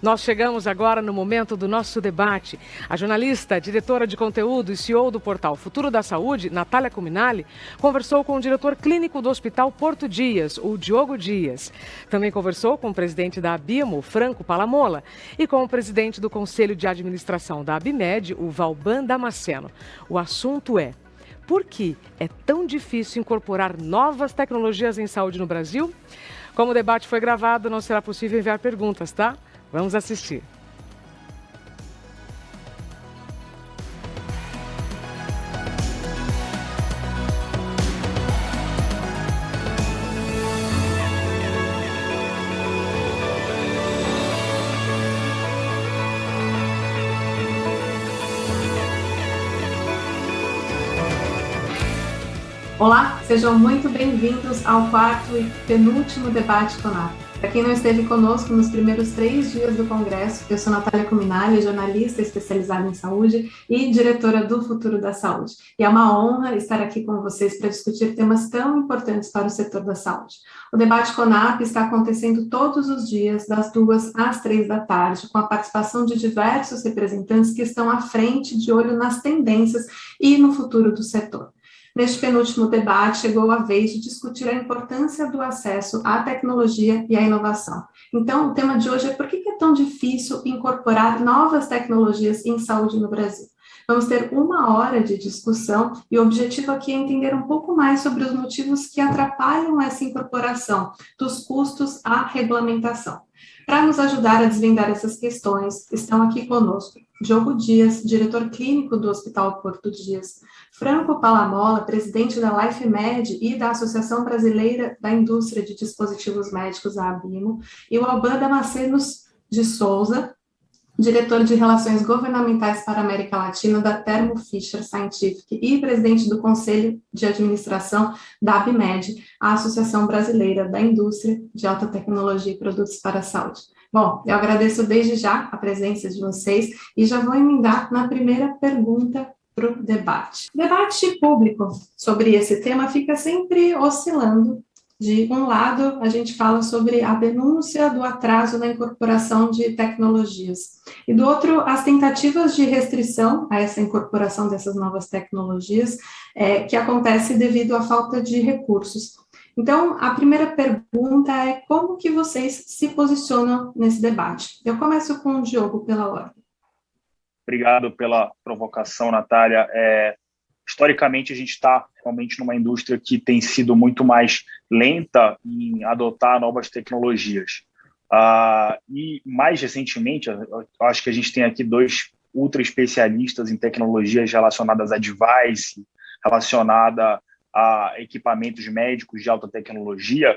Nós chegamos agora no momento do nosso debate. A jornalista, diretora de conteúdo e CEO do portal Futuro da Saúde, Natália Cuminali, conversou com o diretor clínico do Hospital Porto Dias, o Diogo Dias. Também conversou com o presidente da Abimo, Franco Palamola, e com o presidente do Conselho de Administração da Abimed, o Valban Damasceno. O assunto é: por que é tão difícil incorporar novas tecnologias em saúde no Brasil? Como o debate foi gravado, não será possível enviar perguntas, tá? Vamos assistir. Olá, sejam muito bem-vindos ao quarto e penúltimo debate CONAP. Para quem não esteve conosco nos primeiros 3 dias do Congresso, eu sou Natália Cuminali, jornalista especializada em saúde e diretora do Futuro da Saúde. E é uma honra estar aqui com vocês para discutir temas tão importantes para o setor da saúde. O debate CONAP está acontecendo todos os dias, das 2 às 3 da tarde, com a participação de diversos representantes que estão à frente, de olho nas tendências e no futuro do setor. Neste penúltimo debate, chegou a vez de discutir a importância do acesso à tecnologia e à inovação. Então, o tema de hoje é: por que é tão difícil incorporar novas tecnologias em saúde no Brasil? Vamos ter 1 hora de discussão e o objetivo aqui é entender um pouco mais sobre os motivos que atrapalham essa incorporação, dos custos à regulamentação. Para nos ajudar a desvendar essas questões, estão aqui conosco Diogo Dias, diretor clínico do Hospital Porto Dias, Franco Palamola, presidente da LifeMed e da Associação Brasileira da Indústria de Dispositivos Médicos, a Abimo, e o Valban Damasceno de Souza, diretor de Relações Governamentais para a América Latina da Thermo Fisher Scientific e presidente do Conselho de Administração da Abimed, a Associação Brasileira da Indústria de Alta Tecnologia e Produtos para a Saúde. Bom, eu agradeço desde já a presença de vocês e já vou emendar na primeira pergunta para o debate. O debate público sobre esse tema fica sempre oscilando. De um lado, a gente fala sobre a denúncia do atraso na incorporação de tecnologias, e do outro, as tentativas de restrição a essa incorporação dessas novas tecnologias, que acontece devido à falta de recursos. Então, a primeira pergunta é: como que vocês se posicionam nesse debate? Eu começo com o Diogo, pela ordem. Obrigado pela provocação, Natália. Historicamente, a gente está realmente numa indústria que tem sido muito mais lenta em adotar novas tecnologias. E, mais recentemente, eu acho que a gente tem aqui 2 ultra especialistas em tecnologias relacionadas a device, relacionada a equipamentos médicos de alta tecnologia,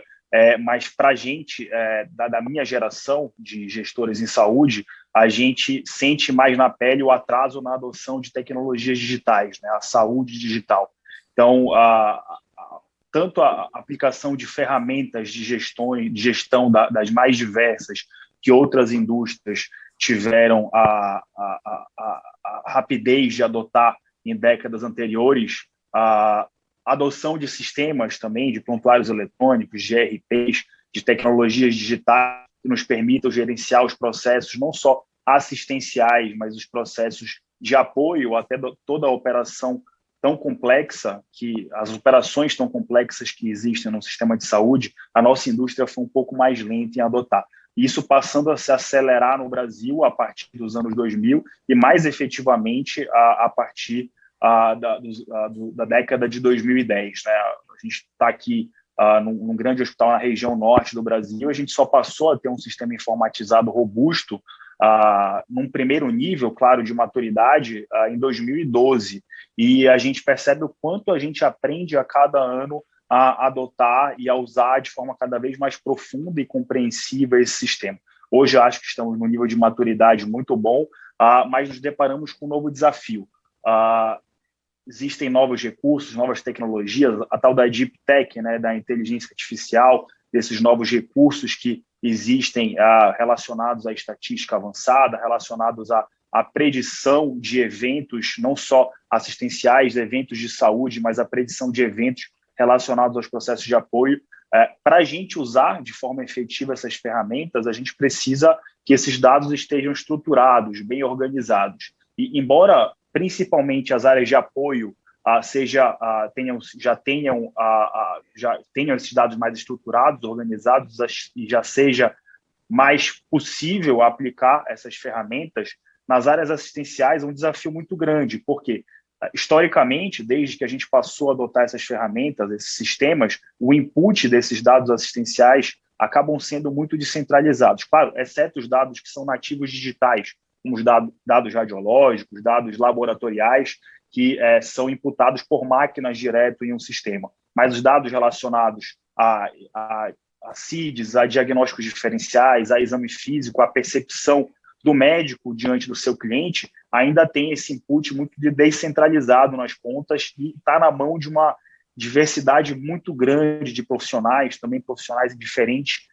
mas para a gente, da minha geração de gestores em saúde, a gente sente mais na pele o atraso na adoção de tecnologias digitais, né, a saúde digital. Então, tanto a aplicação de ferramentas de gestão das mais diversas que outras indústrias tiveram a rapidez de adotar em décadas anteriores, a adoção de sistemas também, de prontuários eletrônicos, de ERPs, de tecnologias digitais que nos permitam gerenciar os processos não só assistenciais, mas os processos de apoio, até toda a operação tão complexa, as operações tão complexas que existem no sistema de saúde, a nossa indústria foi um pouco mais lenta em adotar. Isso passando a se acelerar no Brasil a partir dos anos 2000 e mais efetivamente a partir da década de 2010. Né? A gente está aqui num grande hospital na região norte do Brasil, a gente só passou a ter um sistema informatizado robusto num primeiro nível, claro, de maturidade, em 2012. E a gente percebe o quanto a gente aprende a cada ano a adotar e a usar de forma cada vez mais profunda e compreensiva esse sistema. Hoje, eu acho que estamos num nível de maturidade muito bom, mas nos deparamos com um novo desafio. Existem novos recursos, novas tecnologias, a tal da Deep Tech, né, da inteligência artificial, desses novos recursos que existem relacionados à estatística avançada, relacionados à predição de eventos, não só assistenciais, eventos de saúde, mas a predição de eventos relacionados aos processos de apoio. Para a gente usar de forma efetiva essas ferramentas, a gente precisa que esses dados estejam estruturados, bem organizados. E, embora principalmente as áreas de apoio já tenham esses dados mais estruturados, organizados, e já seja mais possível aplicar essas ferramentas, nas áreas assistenciais é um desafio muito grande, porque, historicamente, desde que a gente passou a adotar essas ferramentas, esses sistemas, o input desses dados assistenciais acabam sendo muito descentralizados. Claro, exceto os dados que são nativos digitais, como os dados radiológicos, dados laboratoriais, que são imputados por máquinas direto em um sistema. Mas os dados relacionados a CIDs, a diagnósticos diferenciais, a exame físico, a percepção do médico diante do seu cliente, ainda tem esse input muito descentralizado nas pontas e está na mão de uma diversidade muito grande de profissionais, também profissionais em diferentes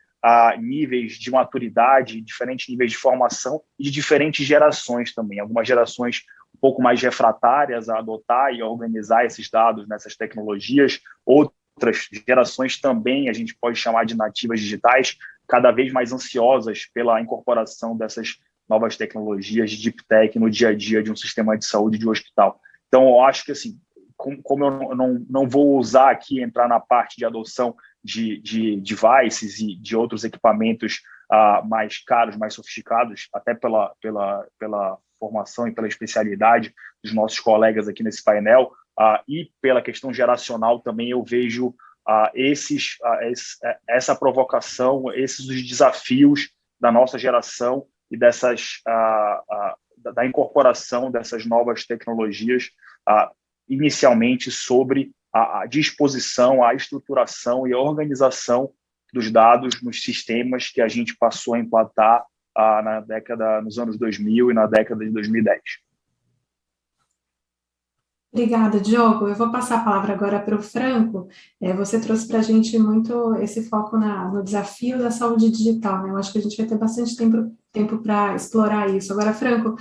níveis de maturidade, diferentes níveis de formação e de diferentes gerações também. Algumas gerações um pouco mais refratárias a adotar e a organizar esses dados nessas tecnologias, outras gerações também a gente pode chamar de nativas digitais, cada vez mais ansiosas pela incorporação dessas novas tecnologias de deep tech no dia a dia de um sistema de saúde de um hospital. Então, eu acho que, assim, como eu não vou usar aqui, entrar na parte de adoção de devices e de outros equipamentos mais caros, mais sofisticados, até pela formação e pela especialidade dos nossos colegas aqui nesse painel, e pela questão geracional também eu vejo essa provocação, esses os desafios da nossa geração e da incorporação dessas novas tecnologias, inicialmente sobre a disposição, a estruturação e a organização dos dados nos sistemas que a gente passou a implantar nos anos 2000 e na década de 2010. Obrigada, Diogo. Eu vou passar a palavra agora para o Franco. Você trouxe para a gente muito esse foco no desafio da saúde digital, né? Eu acho que a gente vai ter bastante tempo para explorar isso. Agora, Franco,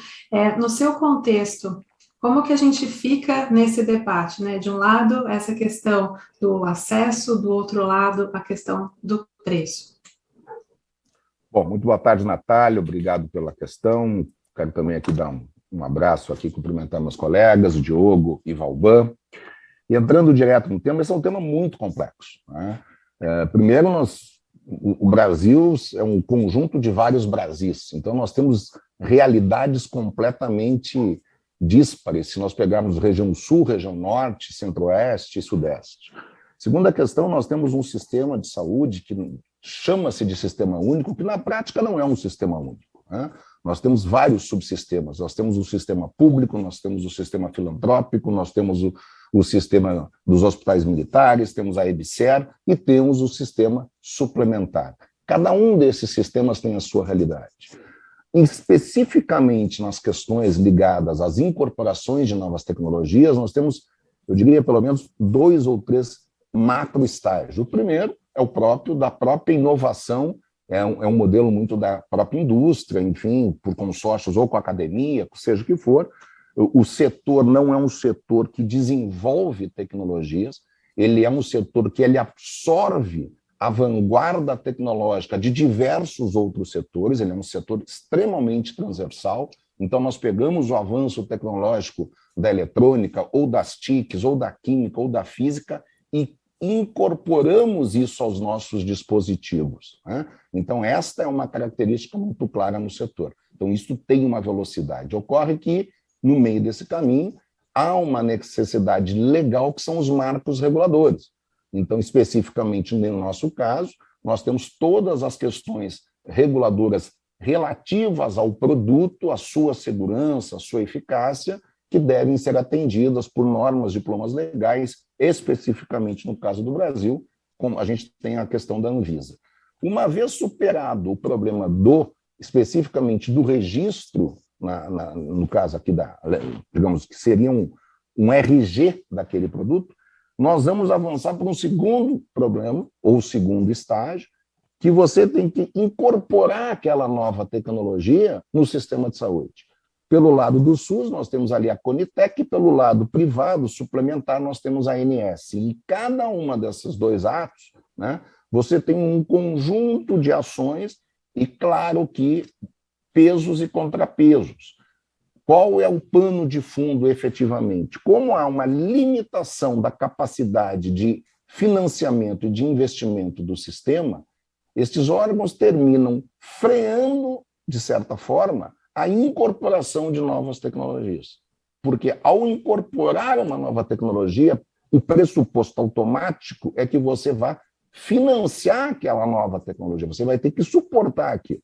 no seu contexto, como que a gente fica nesse debate, né? De um lado, essa questão do acesso, do outro lado, a questão do preço. Bom, muito boa tarde, Natália. Obrigado pela questão. Quero também aqui dar um abraço aqui, cumprimentar meus colegas, o Diogo e Valban. E entrando direto no tema, esse é um tema muito complexo, né? Primeiro, o Brasil é um conjunto de vários Brasis, então nós temos realidades completamente díspares, se nós pegarmos região sul, região norte, centro-oeste e sudeste. Segunda questão, nós temos um sistema de saúde que chama-se de sistema único, que na prática não é um sistema único, né? Nós temos vários subsistemas, nós temos o sistema público, nós temos o sistema filantrópico, nós temos o sistema dos hospitais militares, temos a EBSER e temos o sistema suplementar. Cada um desses sistemas tem a sua realidade. Especificamente nas questões ligadas às incorporações de novas tecnologias, nós temos, eu diria, pelo menos 2 ou 3 macroestágios. O primeiro é o da própria inovação, é um modelo muito da própria indústria, enfim, por consórcios ou com a academia, seja o que for. O setor não é um setor que desenvolve tecnologias, ele é um setor que ele absorve a vanguarda tecnológica de diversos outros setores, ele é um setor extremamente transversal. Então, nós pegamos o avanço tecnológico da eletrônica, ou das TICs, ou da química, ou da física, e incorporamos isso aos nossos dispositivos, né? Então, esta é uma característica muito clara no setor. Então, isso tem uma velocidade. Ocorre que, no meio desse caminho, há uma necessidade legal, que são os marcos reguladores. Então, especificamente no nosso caso, nós temos todas as questões reguladoras relativas ao produto, à sua segurança, à sua eficácia, que devem ser atendidas por normas, diplomas legais, especificamente no caso do Brasil, como a gente tem a questão da Anvisa. Uma vez superado o problema especificamente do registro, no caso aqui digamos que seria um RG daquele produto, nós vamos avançar para um segundo problema, ou segundo estágio, que você tem que incorporar aquela nova tecnologia no sistema de saúde. Pelo lado do SUS, nós temos ali a Conitec, e pelo lado privado, suplementar, nós temos a ANS. E cada uma desses 2 atos, né, você tem um conjunto de ações, e claro que pesos e contrapesos. Qual é o pano de fundo, efetivamente? Como há uma limitação da capacidade de financiamento e de investimento do sistema, estes órgãos terminam freando, de certa forma, a incorporação de novas tecnologias. Porque, ao incorporar uma nova tecnologia, o pressuposto automático é que você vai financiar aquela nova tecnologia, você vai ter que suportar aquilo.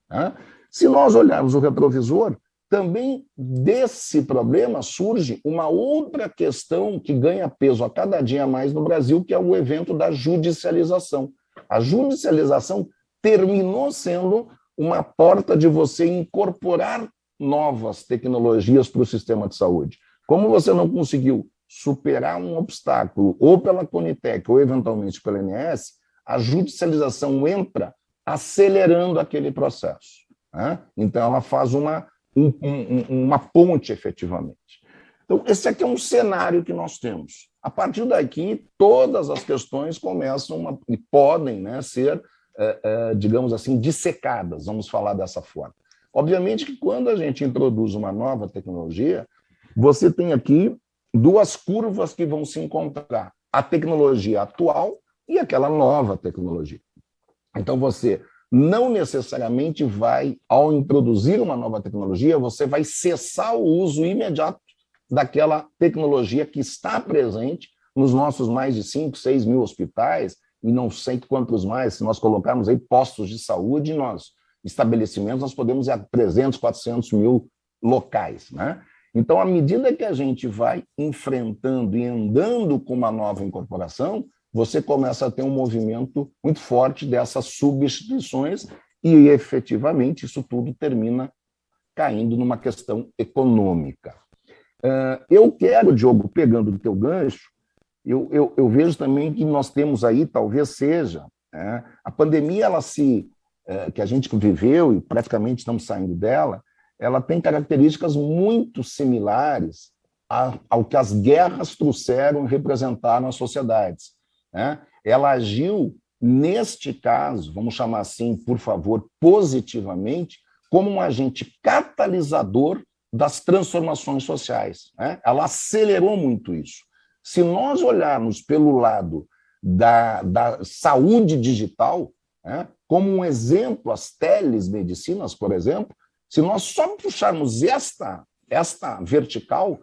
Tá? Se nós olharmos o retrovisor, também desse problema surge uma outra questão que ganha peso a cada dia mais no Brasil, que é o evento da judicialização. A judicialização terminou sendo uma porta de você incorporar novas tecnologias para o sistema de saúde. Como você não conseguiu superar um obstáculo, ou pela Conitec, ou eventualmente pela ANS, a judicialização entra acelerando aquele processo. Né? Então, ela faz uma ponte, efetivamente. Então, esse aqui é um cenário que nós temos. A partir daqui, todas as questões começam e podem, né, ser, digamos assim, dissecadas, vamos falar dessa forma. Obviamente que quando a gente introduz uma nova tecnologia, você tem aqui duas curvas que vão se encontrar, a tecnologia atual e aquela nova tecnologia. Então, você não necessariamente vai, ao introduzir uma nova tecnologia, você vai cessar o uso imediato daquela tecnologia que está presente nos nossos mais de 5, 6 mil hospitais, e não sei quantos mais, se nós colocarmos aí postos de saúde, estabelecimentos, nós podemos ir a 300, 400 mil locais. Né? Então, à medida que a gente vai enfrentando e andando com uma nova incorporação, você começa a ter um movimento muito forte dessas substituições e, efetivamente, isso tudo termina caindo numa questão econômica. Eu quero, Diogo, pegando do teu gancho, eu vejo também que nós temos aí, talvez seja, a pandemia, que a gente viveu e praticamente estamos saindo dela, ela tem características muito similares ao que as guerras trouxeram e representaram às sociedades. Ela agiu, neste caso, vamos chamar assim, por favor, positivamente, como um agente catalisador das transformações sociais. Ela acelerou muito isso. Se nós olharmos pelo lado da saúde digital, como um exemplo, as telemedicinas, por exemplo, se nós só puxarmos esta vertical,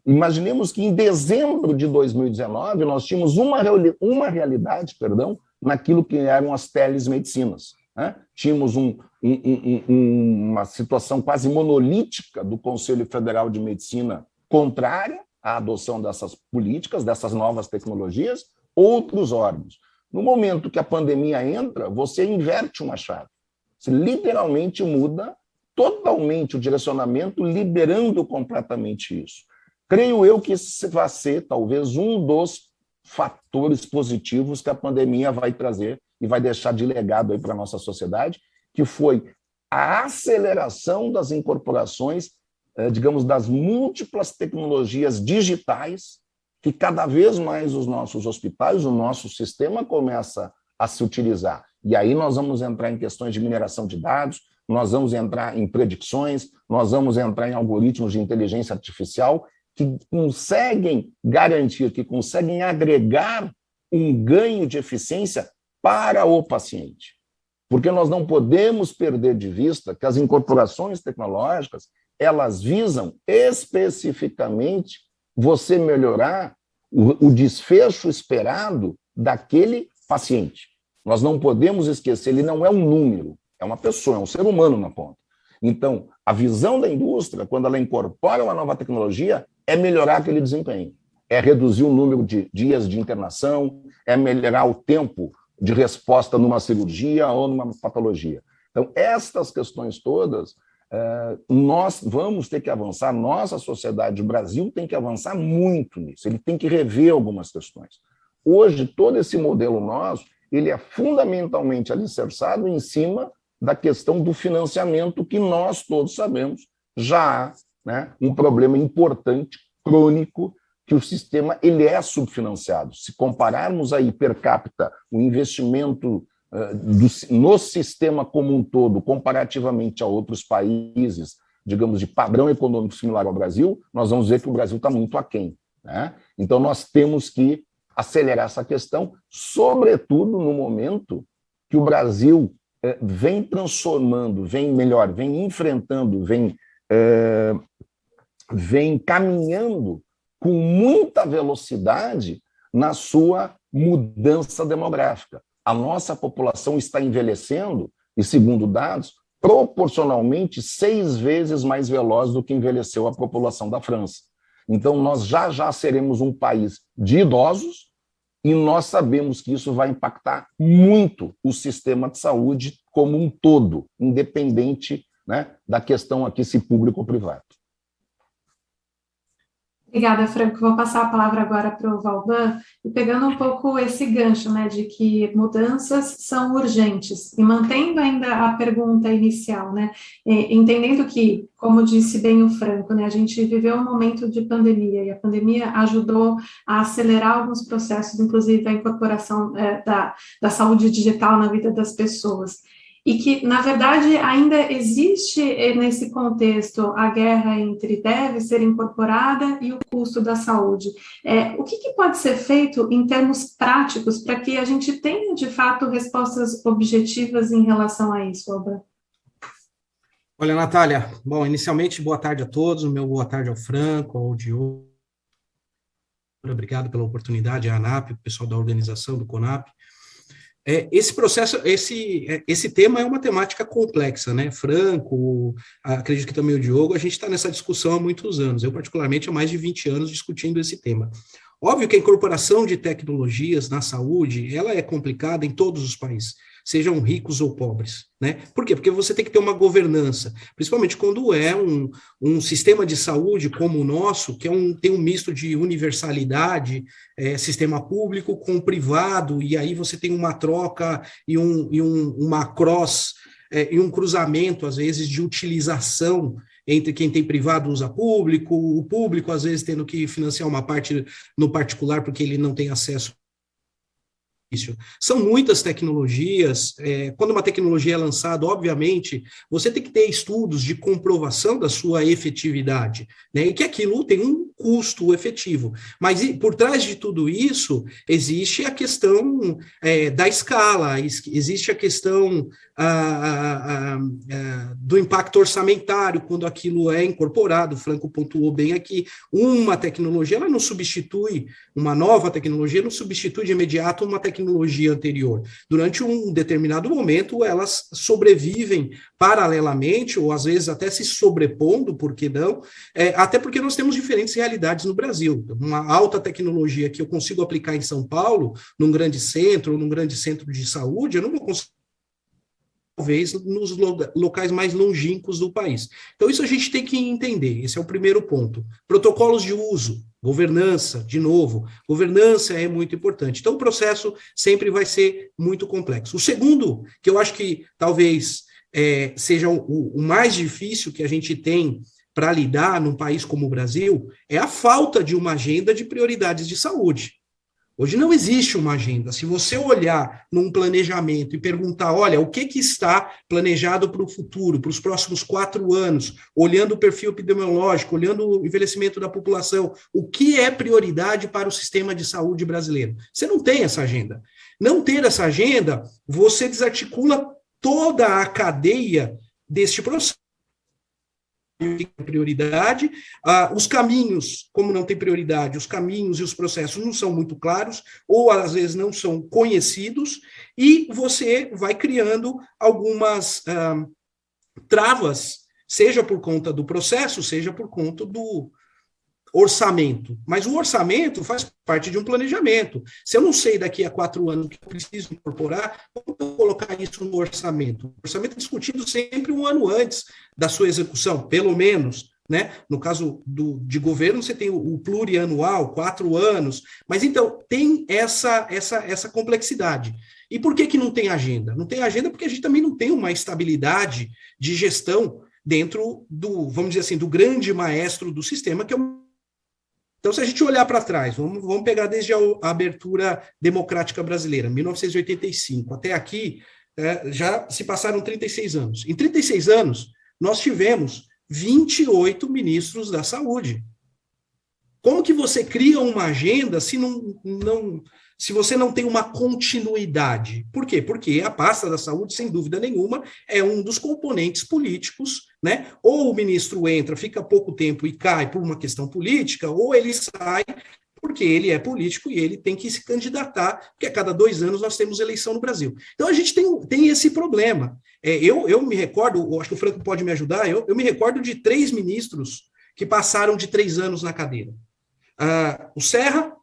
imaginemos que em dezembro de 2019 nós tínhamos uma realidade, naquilo que eram as telemedicinas. Tínhamos uma situação quase monolítica do Conselho Federal de Medicina contrária à adoção dessas políticas, dessas novas tecnologias, outros órgãos. No momento que a pandemia entra, você inverte uma chave. Você literalmente muda totalmente o direcionamento, liberando completamente isso. Creio eu que esse vai ser, talvez, um dos fatores positivos que a pandemia vai trazer e vai deixar de legado para a nossa sociedade, que foi a aceleração das incorporações, digamos, das múltiplas tecnologias digitais, que cada vez mais os nossos hospitais, o nosso sistema começa a se utilizar. E aí nós vamos entrar em questões de mineração de dados, nós vamos entrar em predicções, nós vamos entrar em algoritmos de inteligência artificial que conseguem garantir, que conseguem agregar um ganho de eficiência para o paciente. Porque nós não podemos perder de vista que as incorporações tecnológicas, elas visam especificamente você melhorar o desfecho esperado daquele paciente. Nós não podemos esquecer, ele não é um número, é uma pessoa, é um ser humano na ponta. Então, a visão da indústria, quando ela incorpora uma nova tecnologia, é melhorar aquele desempenho, é reduzir o número de dias de internação, é melhorar o tempo de resposta numa cirurgia ou numa patologia. Então, estas questões todas, nós vamos ter que avançar, nossa sociedade, o Brasil tem que avançar muito nisso, ele tem que rever algumas questões. Hoje, todo esse modelo nosso, ele é fundamentalmente alicerçado em cima da questão do financiamento, que nós todos sabemos já há, né, um problema importante, crônico, que o sistema ele é subfinanciado. Se compararmos aí per capita o investimento no sistema como um todo, comparativamente a outros países, digamos, de padrão econômico similar ao Brasil, nós vamos ver que o Brasil está muito aquém, né? Então, nós temos que acelerar essa questão, sobretudo no momento que o Brasil vem transformando, vem enfrentando, vem caminhando com muita velocidade na sua mudança demográfica. A nossa população está envelhecendo, e segundo dados, proporcionalmente 6 vezes mais veloz do que envelheceu a população da França. Então, nós já seremos um país de idosos, e nós sabemos que isso vai impactar muito o sistema de saúde como um todo, independente, né, da questão aqui se público ou privado. Obrigada, Franco. Vou passar a palavra agora para o Valban, e pegando um pouco esse gancho, né, de que mudanças são urgentes, e mantendo ainda a pergunta inicial, né, entendendo que, como disse bem o Franco, né, a gente viveu um momento de pandemia, e a pandemia ajudou a acelerar alguns processos, inclusive a incorporação da saúde digital na vida das pessoas. E que, na verdade, ainda existe nesse contexto a guerra entre deve ser incorporada e o custo da saúde. O que pode ser feito em termos práticos para que a gente tenha, de fato, respostas objetivas em relação a isso, Alban? Olha, Natália, bom, inicialmente, boa tarde a todos, o meu boa tarde ao Franco, ao Diogo. Obrigado pela oportunidade, à ANAP, o pessoal da organização do CONAP. Esse processo, esse tema é uma temática complexa, né? Franco, acredito que também o Diogo, a gente está nessa discussão há muitos anos. Eu, particularmente, há mais de 20 anos discutindo esse tema. Óbvio que a incorporação de tecnologias na saúde, ela é complicada em todos os países, sejam ricos ou pobres, né? Por quê? Porque você tem que ter uma governança, principalmente quando é um sistema de saúde como o nosso, que tem um misto de universalidade, sistema público com privado, e aí você tem uma troca e uma cross, e um cruzamento, às vezes, de utilização entre quem tem privado usa público, o público, às vezes, tendo que financiar uma parte no particular porque ele não tem acesso. São muitas tecnologias. Quando uma tecnologia é lançada, obviamente, você tem que ter estudos de comprovação da sua efetividade, né, e que aquilo tem um custo efetivo. Mas por trás de tudo isso, existe a questão da escala, existe a questão do impacto orçamentário, quando aquilo é incorporado. O Franco pontuou bem aqui, uma tecnologia, ela não substitui, uma nova tecnologia não substitui de imediato uma tecnologia anterior. Durante um determinado momento, elas sobrevivem paralelamente, ou às vezes até se sobrepondo, por que não? Até porque nós temos diferentes realidades no Brasil. Uma alta tecnologia que eu consigo aplicar em São Paulo, num grande centro, ou num grande centro de saúde, eu não vou conseguir, talvez, nos locais mais longínquos do país. Então, isso a gente tem que entender, esse é o primeiro ponto. Protocolos de uso, governança, de novo, governança é muito importante. Então, o processo sempre vai ser muito complexo. O segundo, que eu acho que talvez seja o mais difícil que a gente tem para lidar num país como o Brasil, é a falta de uma agenda de prioridades de saúde. Hoje não existe uma agenda. Se você olhar num planejamento e perguntar, olha, o que está planejado para o futuro, para os próximos 4 anos, olhando o perfil epidemiológico, olhando o envelhecimento da população, o que é prioridade para o sistema de saúde brasileiro? Você não tem essa agenda. Não ter essa agenda, você desarticula toda a cadeia deste processo. Prioridade, os caminhos, como não tem prioridade, os caminhos e os processos não são muito claros, ou às vezes não são conhecidos, e você vai criando algumas travas, seja por conta do processo, seja por conta do orçamento. Mas o orçamento faz parte de um planejamento. Se eu não sei daqui a 4 anos o que eu preciso incorporar, como eu colocar isso no orçamento? O orçamento é discutido sempre 1 ano antes da sua execução, pelo menos, né? No caso de governo, você tem o plurianual, 4 anos, mas então tem essa complexidade. E por que não tem agenda? Não tem agenda porque a gente também não tem uma estabilidade de gestão dentro do, vamos dizer assim, do grande maestro do sistema, que é o Então, se a gente olhar para trás, vamos pegar desde a abertura democrática brasileira, 1985, até aqui, já se passaram 36 anos. Em 36 anos, nós tivemos 28 ministros da saúde. Como que você cria uma agenda se você não tem uma continuidade? Por quê? Porque a pasta da saúde, sem dúvida nenhuma, é um dos componentes políticos, né? Ou o ministro entra, fica pouco tempo e cai por uma questão política, ou ele sai porque ele é político e ele tem que se candidatar, porque a cada 2 anos nós temos eleição no Brasil. Então a gente tem esse problema. Eu me recordo, acho que o Franco pode me ajudar, eu me recordo de 3 ministros que passaram de 3 anos na cadeira. O Serra,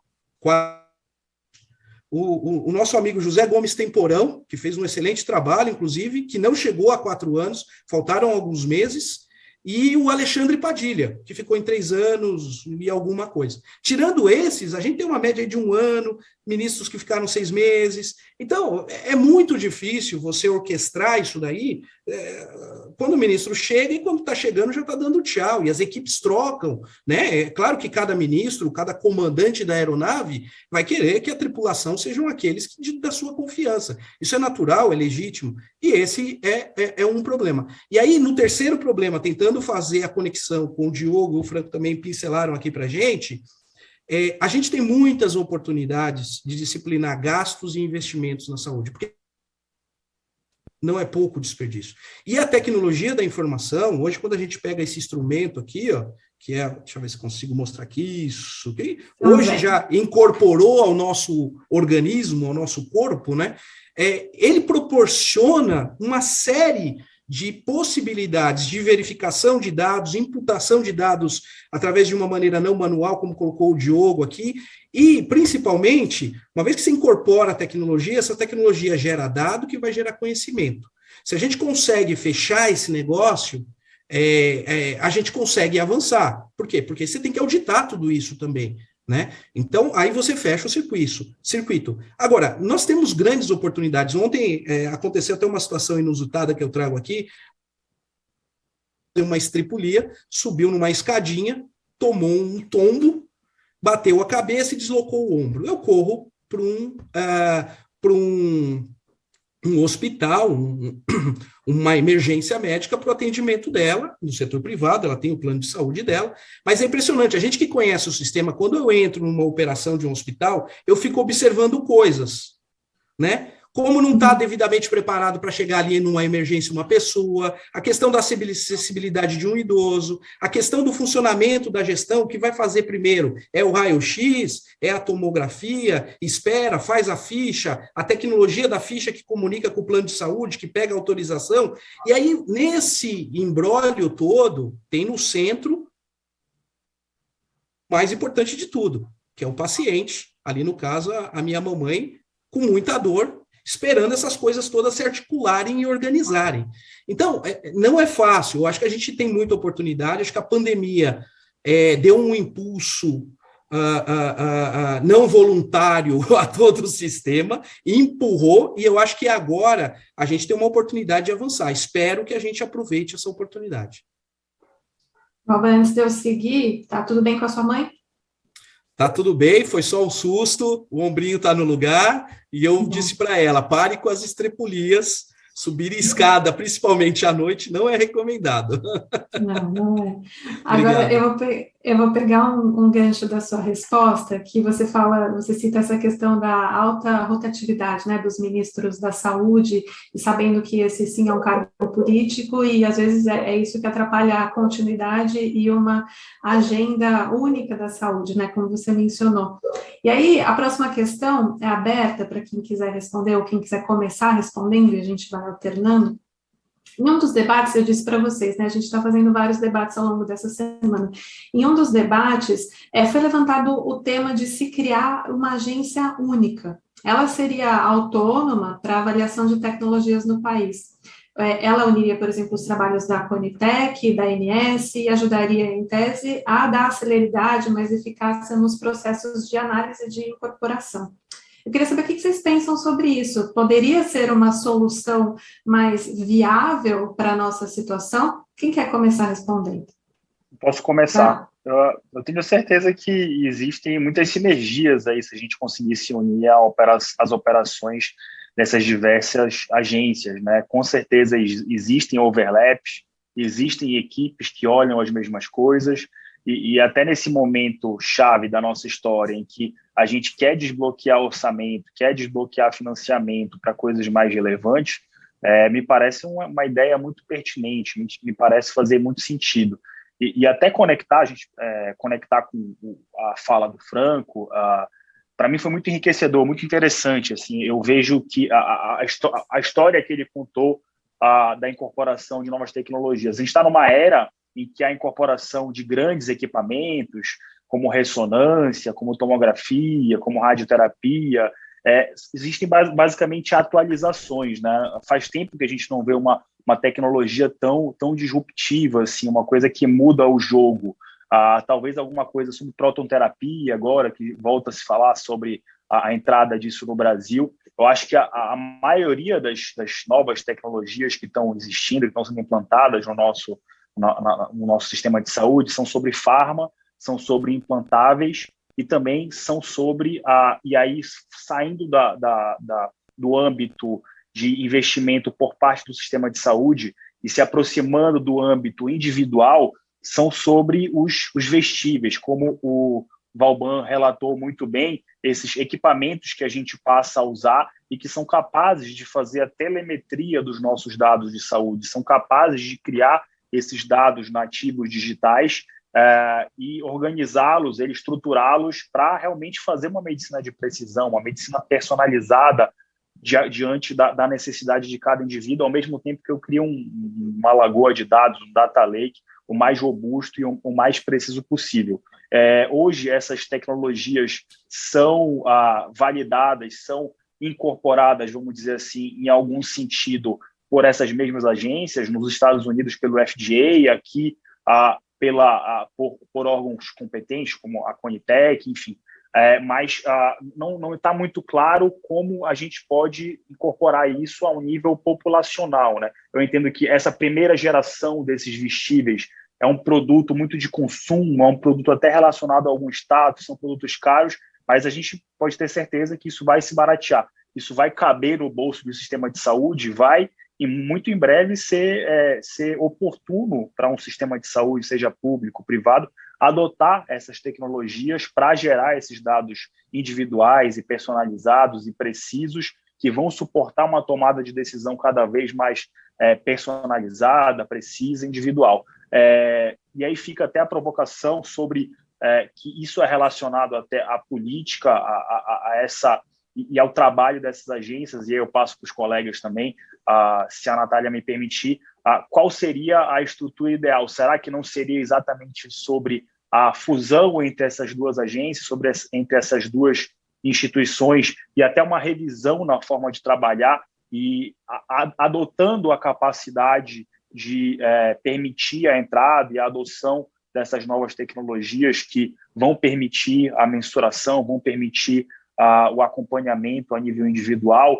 o nosso amigo José Gomes Temporão, que fez um excelente trabalho, inclusive, que não chegou a 4 anos, faltaram alguns meses, e o Alexandre Padilha, que ficou em 3 anos e alguma coisa. Tirando esses, a gente tem uma média de 1 ano, ministros que ficaram 6 meses. Então, é muito difícil você orquestrar isso daí quando o ministro chega e quando está chegando já está dando tchau, e as equipes trocam, né? É claro que cada ministro, cada comandante da aeronave vai querer que a tripulação sejam aqueles da sua confiança. Isso é natural, é legítimo, e esse é um problema. E aí, no terceiro problema, tentando fazer a conexão com o Diogo e o Franco também pincelaram aqui para a gente tem muitas oportunidades de disciplinar gastos e investimentos na saúde, porque não é pouco desperdício. E a tecnologia da informação, hoje, quando a gente pega esse instrumento aqui, ó, que deixa eu ver se consigo mostrar aqui, isso aqui, hoje já incorporou ao nosso organismo, ao nosso corpo, né? Ele proporciona uma série de possibilidades de verificação de dados, imputação de dados através de uma maneira não manual, como colocou o Diogo aqui, e, principalmente, uma vez que se incorpora a tecnologia, essa tecnologia gera dado que vai gerar conhecimento. Se a gente consegue fechar esse negócio, a gente consegue avançar. Por quê? Porque você tem que auditar tudo isso também, né? Então, aí você fecha o circuito. Agora, nós temos grandes oportunidades. Ontem aconteceu até uma situação inusitada que eu trago aqui. Uma estripulia, subiu numa escadinha, tomou um tombo, bateu a cabeça e deslocou o ombro. Eu corro para um hospital, uma emergência médica para o atendimento dela, no setor privado, ela tem o plano de saúde dela, mas é impressionante, a gente que conhece o sistema, quando eu entro numa operação de um hospital, eu fico observando coisas, né? Como não está devidamente preparado para chegar ali numa emergência uma pessoa, a questão da acessibilidade de um idoso, a questão do funcionamento da gestão, o que vai fazer primeiro? É o raio-x, é a tomografia, espera, faz a ficha, a tecnologia da ficha que comunica com o plano de saúde, que pega a autorização, e aí nesse imbróglio todo, tem no centro o mais importante de tudo, que é o paciente, ali no caso a minha mamãe, com muita dor, esperando essas coisas todas se articularem e organizarem. Então, não é fácil, eu acho que a gente tem muita oportunidade, acho que a pandemia deu um impulso não voluntário a todo o sistema, empurrou, e eu acho que agora a gente tem uma oportunidade de avançar. Espero que a gente aproveite essa oportunidade. Bom, antes de eu seguir, tá tudo bem com a sua mãe? Tá tudo bem, foi só um susto, o ombrinho tá no lugar, e eu disse para ela, pare com as estrepulias, subir escada, principalmente à noite, não é recomendado. Não é. Agora, eu vou pegar um gancho da sua resposta, que você cita essa questão da alta rotatividade, né, dos ministros da saúde, e sabendo que esse sim é um cargo político, e às vezes é isso que atrapalha a continuidade e uma agenda única da saúde, né, como você mencionou. E aí, a próxima questão é aberta para quem quiser responder, ou quem quiser começar respondendo, e a gente vai alternando. Em um dos debates, eu disse para vocês, né, a gente está fazendo vários debates ao longo dessa semana. Em um dos debates, foi levantado o tema de se criar uma agência única. Ela seria autônoma para avaliação de tecnologias no país. Ela uniria, por exemplo, os trabalhos da Conitec, da ANS, e ajudaria, em tese, a dar celeridade, mais eficácia nos processos de análise de incorporação. Eu queria saber o que vocês pensam sobre isso. Poderia ser uma solução mais viável para a nossa situação? Quem quer começar respondendo? Posso começar. Eu tenho certeza que existem muitas sinergias aí, se a gente conseguisse unir as operações dessas diversas agências, né? Com certeza existem overlaps, existem equipes que olham as mesmas coisas, e até nesse momento chave da nossa história, em que a gente quer desbloquear orçamento, quer desbloquear financiamento para coisas mais relevantes, me parece uma ideia muito pertinente, me parece fazer muito sentido. E até conectar, conectar com a fala do Franco, para mim foi muito enriquecedor, muito interessante. Assim, eu vejo que a história que ele contou da incorporação de novas tecnologias. A gente está numa era em que a incorporação de grandes equipamentos, como ressonância, como tomografia, como radioterapia, existem basicamente atualizações, né? Faz tempo que a gente não vê uma tecnologia tão disruptiva, assim, uma coisa que muda o jogo. Talvez alguma coisa sobre protonterapia agora, que volta a se falar sobre a entrada disso no Brasil. Eu acho que a maioria das novas tecnologias que estão existindo, que estão sendo implantadas no nosso sistema de saúde, são sobre farma, são sobre implantáveis e também são sobre, e aí saindo do âmbito de investimento por parte do sistema de saúde e se aproximando do âmbito individual, são sobre os vestíveis, como o Valban relatou muito bem, esses equipamentos que a gente passa a usar e que são capazes de fazer a telemetria dos nossos dados de saúde, são capazes de criar esses dados nativos digitais e organizá-los, estruturá-los para realmente fazer uma medicina de precisão, uma medicina personalizada diante da necessidade de cada indivíduo, ao mesmo tempo que eu crio uma lagoa de dados, um data lake, o mais robusto e o mais preciso possível. Hoje, essas tecnologias são validadas, são incorporadas, vamos dizer assim, em algum sentido, por essas mesmas agências, nos Estados Unidos pelo FDA, aqui por órgãos competentes, como a Conitec, enfim. Mas não está muito claro como a gente pode incorporar isso a um nível populacional, né? Eu entendo que essa primeira geração desses vestíveis é um produto muito de consumo, é um produto até relacionado a algum status, são produtos caros, mas a gente pode ter certeza que isso vai se baratear, isso vai caber no bolso do sistema de saúde, vai, e muito em breve, ser oportuno para um sistema de saúde, seja público, privado, adotar essas tecnologias para gerar esses dados individuais e personalizados e precisos que vão suportar uma tomada de decisão cada vez mais personalizada, precisa, individual. E aí fica até a provocação sobre que isso é relacionado até à política, e ao trabalho dessas agências, e aí eu passo para os colegas também, se a Natália me permitir, qual seria a estrutura ideal? Será que não seria exatamente sobre a fusão entre essas duas agências, entre essas duas instituições, e até uma revisão na forma de trabalhar e adotando a capacidade de permitir a entrada e a adoção dessas novas tecnologias que vão permitir a mensuração, vão permitir o acompanhamento a nível individual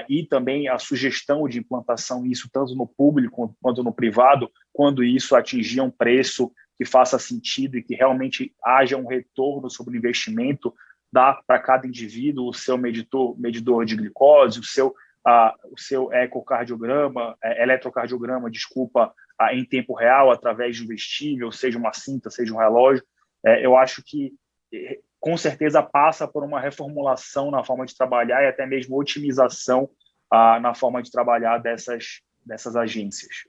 e também a sugestão de implantação, isso tanto no público quanto no privado, quando isso atingir um preço que faça sentido e que realmente haja um retorno sobre o investimento, dá para cada indivíduo o seu medidor de glicose, o seu ecocardiograma, eletrocardiograma, em tempo real, através de um vestível, seja uma cinta, seja um relógio. Eu acho que com certeza passa por uma reformulação na forma de trabalhar e até mesmo otimização na forma de trabalhar dessas agências.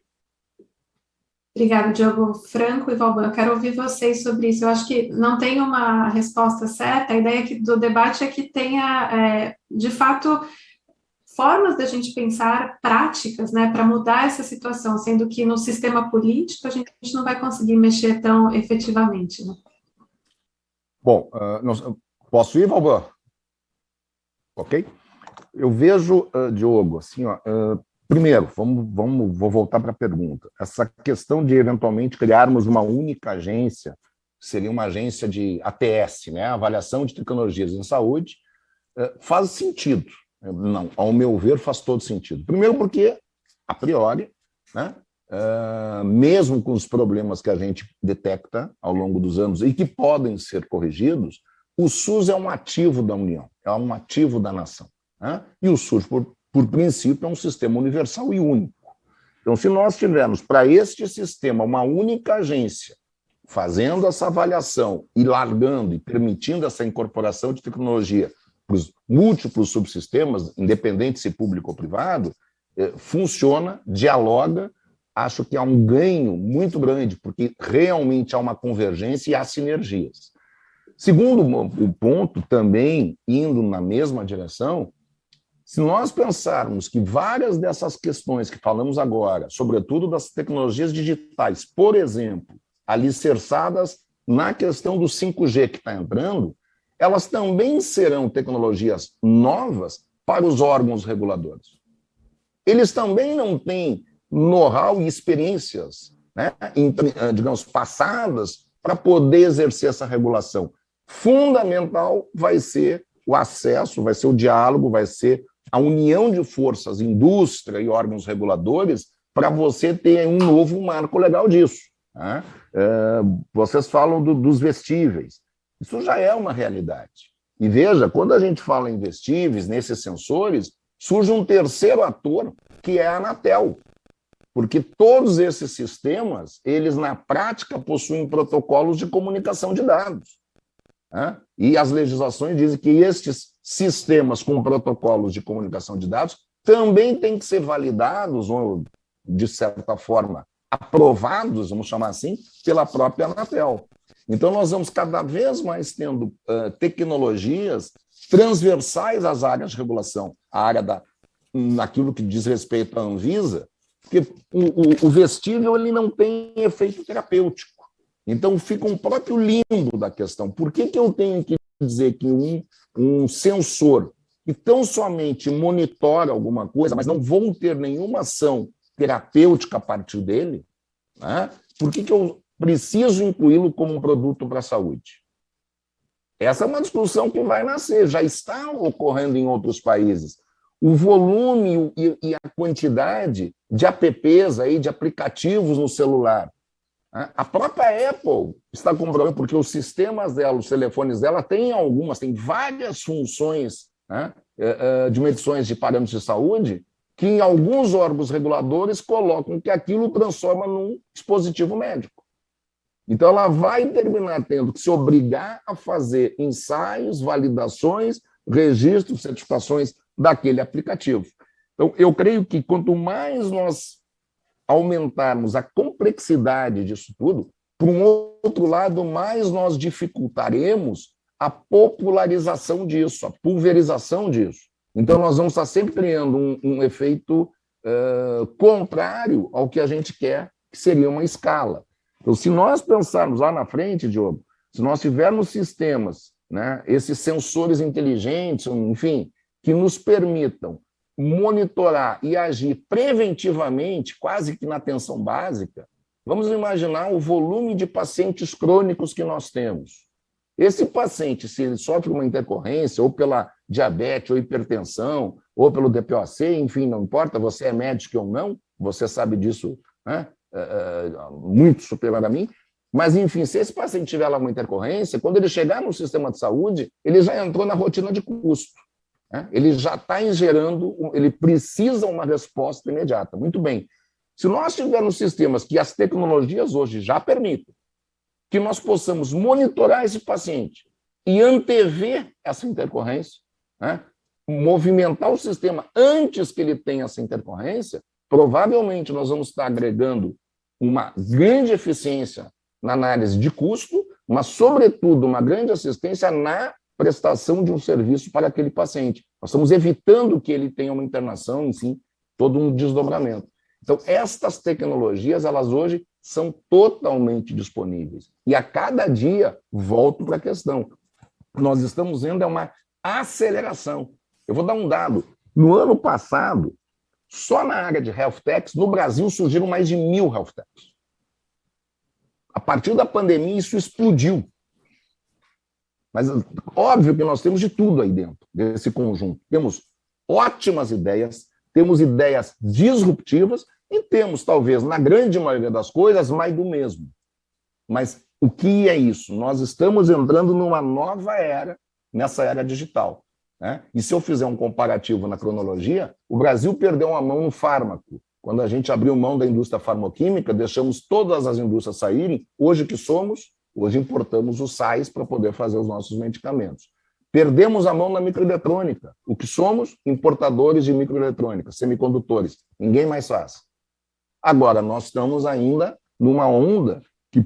Obrigada, Diogo. Franco e Valban, eu quero ouvir vocês sobre isso. Eu acho que não tem uma resposta certa. A ideia do debate é que tenha, de fato, formas da gente pensar práticas, né, para mudar essa situação, sendo que no sistema político a gente não vai conseguir mexer tão efetivamente, né? Bom, posso ir, Valban? Ok? Eu vejo, Diogo, assim, primeiro, vou voltar para a pergunta. Essa questão de, eventualmente, criarmos uma única agência, seria uma agência de ATS, né, Avaliação de Tecnologias em Saúde, faz sentido. Não, ao meu ver, faz todo sentido. Primeiro porque, a priori, né, mesmo com os problemas que a gente detecta ao longo dos anos e que podem ser corrigidos, o SUS é um ativo da União, é um ativo da nação. Né? E o SUS, por princípio, é um sistema universal e único. Então, se nós tivermos para este sistema uma única agência fazendo essa avaliação e largando e permitindo essa incorporação de tecnologia para os múltiplos subsistemas, independente se público ou privado, funciona, dialoga, acho que há um ganho muito grande, porque realmente há uma convergência e há sinergias. Segundo o ponto, também indo na mesma direção, se nós pensarmos que várias dessas questões que falamos agora, sobretudo das tecnologias digitais, por exemplo, alicerçadas na questão do 5G que está entrando, elas também serão tecnologias novas para os órgãos reguladores. Eles também não têm know-how e experiências, né, digamos, passadas para poder exercer essa regulação. Fundamental vai ser o acesso, vai ser o diálogo, vai ser a união de forças, indústria e órgãos reguladores, para você ter um novo marco legal disso. Né? Vocês falam dos vestíveis. Isso já é uma realidade. E veja, quando a gente fala em vestíveis, nesses sensores, surge um terceiro ator, que é a Anatel. Porque todos esses sistemas, eles na prática possuem protocolos de comunicação de dados. Né? E as legislações dizem que estes sistemas com protocolos de comunicação de dados também têm que ser validados, ou, de certa forma, aprovados, vamos chamar assim, pela própria Anatel. Então, nós vamos cada vez mais tendo tecnologias transversais às áreas de regulação, a área naquilo que diz respeito à Anvisa, porque o vestível ele não tem efeito terapêutico. Então, fica um próprio limbo da questão. Por que eu tenho que dizer que um sensor que tão somente monitora alguma coisa, mas não vão ter nenhuma ação terapêutica a partir dele, né? Por que eu preciso incluí-lo como um produto para a saúde? Essa é uma discussão que vai nascer, já está ocorrendo em outros países. O volume e a quantidade de apps, aí, de aplicativos no celular. A própria Apple está comprovando, porque os sistemas dela, os telefones dela, têm várias funções, né, de medições de parâmetros de saúde, que em alguns órgãos reguladores colocam que aquilo transforma num dispositivo médico. Então, ela vai terminar tendo que se obrigar a fazer ensaios, validações, registros, certificações daquele aplicativo. Então, eu creio que quanto mais nós aumentarmos a complexidade disso tudo, por um outro lado, mais nós dificultaremos a popularização disso, a pulverização disso. Então, nós vamos estar sempre criando um efeito contrário ao que a gente quer, que seria uma escala. Então, se nós pensarmos lá na frente, Diogo, se nós tivermos sistemas, né, esses sensores inteligentes, enfim, que nos permitam monitorar e agir preventivamente, quase que na atenção básica, vamos imaginar o volume de pacientes crônicos que nós temos. Esse paciente, se ele sofre uma intercorrência, ou pela diabetes, ou hipertensão, ou pelo DPOC, enfim, não importa, você é médico ou não, você sabe disso, né, muito superior a mim, mas, enfim, se esse paciente tiver lá uma intercorrência, quando ele chegar no sistema de saúde, ele já entrou na rotina de custo. Ele já está gerando, ele precisa uma resposta imediata. Muito bem. Se nós tivermos sistemas que as tecnologias hoje já permitem, que nós possamos monitorar esse paciente e antever essa intercorrência, né, movimentar o sistema antes que ele tenha essa intercorrência, provavelmente nós vamos estar agregando uma grande eficiência na análise de custo, mas, sobretudo, uma grande assistência na prestação de um serviço para aquele paciente. Nós estamos evitando que ele tenha uma internação, enfim, todo um desdobramento. Então, estas tecnologias, elas hoje são totalmente disponíveis. E a cada dia, volto para a questão, nós estamos vendo uma aceleração. Eu vou dar um dado. No ano passado, só na área de health techs, no Brasil surgiram mais de 1.000 health techs. A partir da pandemia, isso explodiu. Mas óbvio que nós temos de tudo aí dentro desse conjunto. Temos ótimas ideias, temos ideias disruptivas E temos, talvez, na grande maioria das coisas, mais do mesmo. Mas o que é isso? Nós estamos entrando numa nova era, nessa era digital, né? E se eu fizer um comparativo na cronologia, o Brasil perdeu uma mão no fármaco. Quando a gente abriu mão da indústria farmacêutica, deixamos todas as indústrias saírem. Hoje que somos, hoje importamos os sais para poder fazer os nossos medicamentos. Perdemos a mão na microeletrônica. O que somos? Importadores de microeletrônica, semicondutores. Ninguém mais faz. Agora, nós estamos ainda numa onda que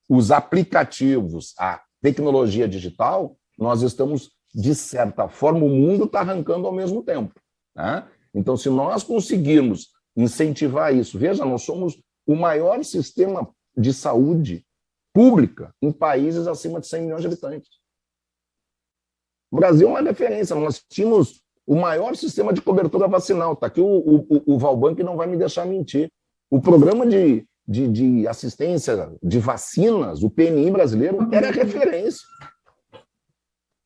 os aplicativos, a tecnologia digital, nós estamos, de certa forma, o mundo está arrancando ao mesmo tempo, né? Então, se nós conseguirmos incentivar isso, veja, nós somos o maior sistema de saúde pública em países acima de 100 milhões de habitantes. O Brasil é uma referência, nós tínhamos o maior sistema de cobertura vacinal. Está aqui o Valban, que não vai me deixar mentir. O programa de assistência de vacinas, o PNI brasileiro, era referência.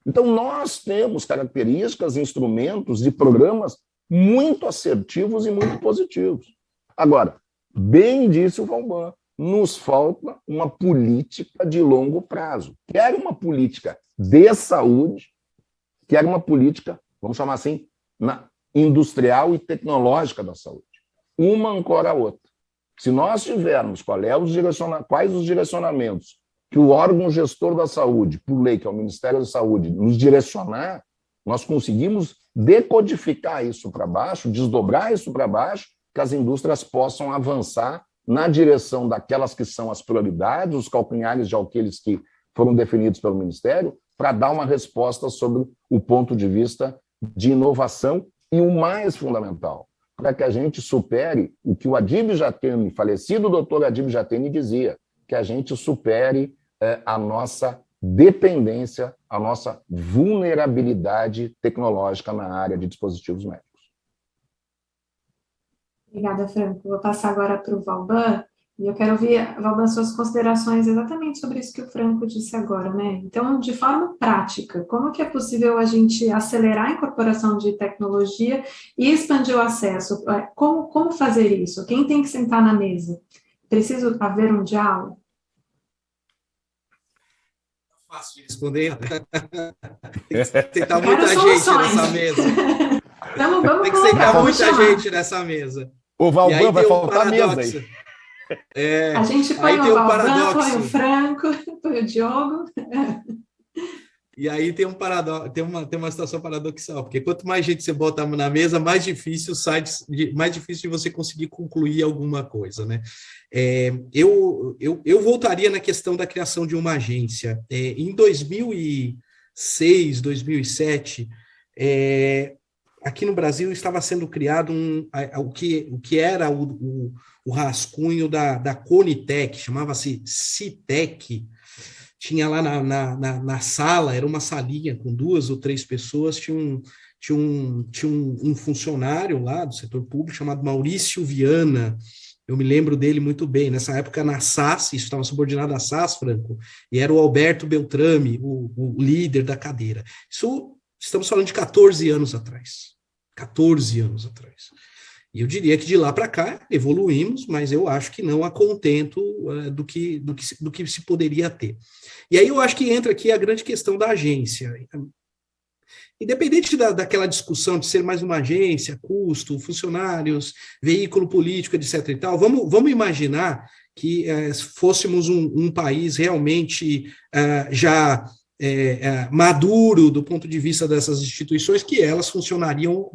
Então, nós temos características, instrumentos e programas muito assertivos e muito positivos. Agora, bem disse o Valban, nos falta uma política de longo prazo. Quer uma política de saúde, quer uma política, vamos chamar assim, industrial e tecnológica da saúde. Uma ancora a outra. Se nós tivermos quais os direcionamentos que o órgão gestor da saúde, por lei, que é o Ministério da Saúde, nos direcionar, nós conseguimos decodificar isso para baixo, desdobrar isso para baixo, que as indústrias possam avançar na direção daquelas que são as prioridades, os calcanhares de Aquiles que foram definidos pelo Ministério, para dar uma resposta sobre o ponto de vista de inovação e o mais fundamental, para que a gente supere o que o Adib Jatene, falecido doutor Adib Jatene, dizia, que a gente supere a nossa dependência, a nossa vulnerabilidade tecnológica na área de dispositivos médicos. Obrigada, Franco. Vou passar agora para o Valban, e eu quero ouvir, Valban, suas considerações exatamente sobre isso que o Franco disse agora, né? Então, de forma prática, como que é possível a gente acelerar a incorporação de tecnologia e expandir o acesso? Como fazer isso? Quem tem que sentar na mesa? Precisa haver um diálogo? Fácil de responder. Tem que sentar muita gente nessa mesa. Vamos tem que sentar muita gente nessa mesa. O Valban vai faltar a mesa aí. A gente põe o Valban, põe o Franco, põe o Diogo. E aí tem um paradoxo, tem uma situação paradoxal, porque quanto mais gente você bota na mesa, mais difícil de você conseguir concluir alguma coisa, né? Eu voltaria na questão da criação de uma agência. Em 2006, 2007, aqui no Brasil estava sendo criado o que era o rascunho da Conitec, chamava-se Citec. Tinha lá na sala, era uma salinha com 2 ou 3 pessoas, tinha um funcionário lá do setor público chamado Maurício Viana. Eu me lembro dele muito bem. Nessa época, na SAS, isso estava subordinado à SAS, Franco, e era o Alberto Beltrame, o líder da cadeira. Isso, estamos falando de 14 anos atrás. 14 anos atrás. E eu diria que de lá para cá evoluímos, mas eu acho que não a contento do que se poderia ter. E aí eu acho que entra aqui a grande questão da agência. Independente daquela discussão de ser mais uma agência, custo, funcionários, veículo político, etc. e tal, vamos imaginar que fôssemos um país realmente já maduro do ponto de vista dessas instituições, que elas funcionariam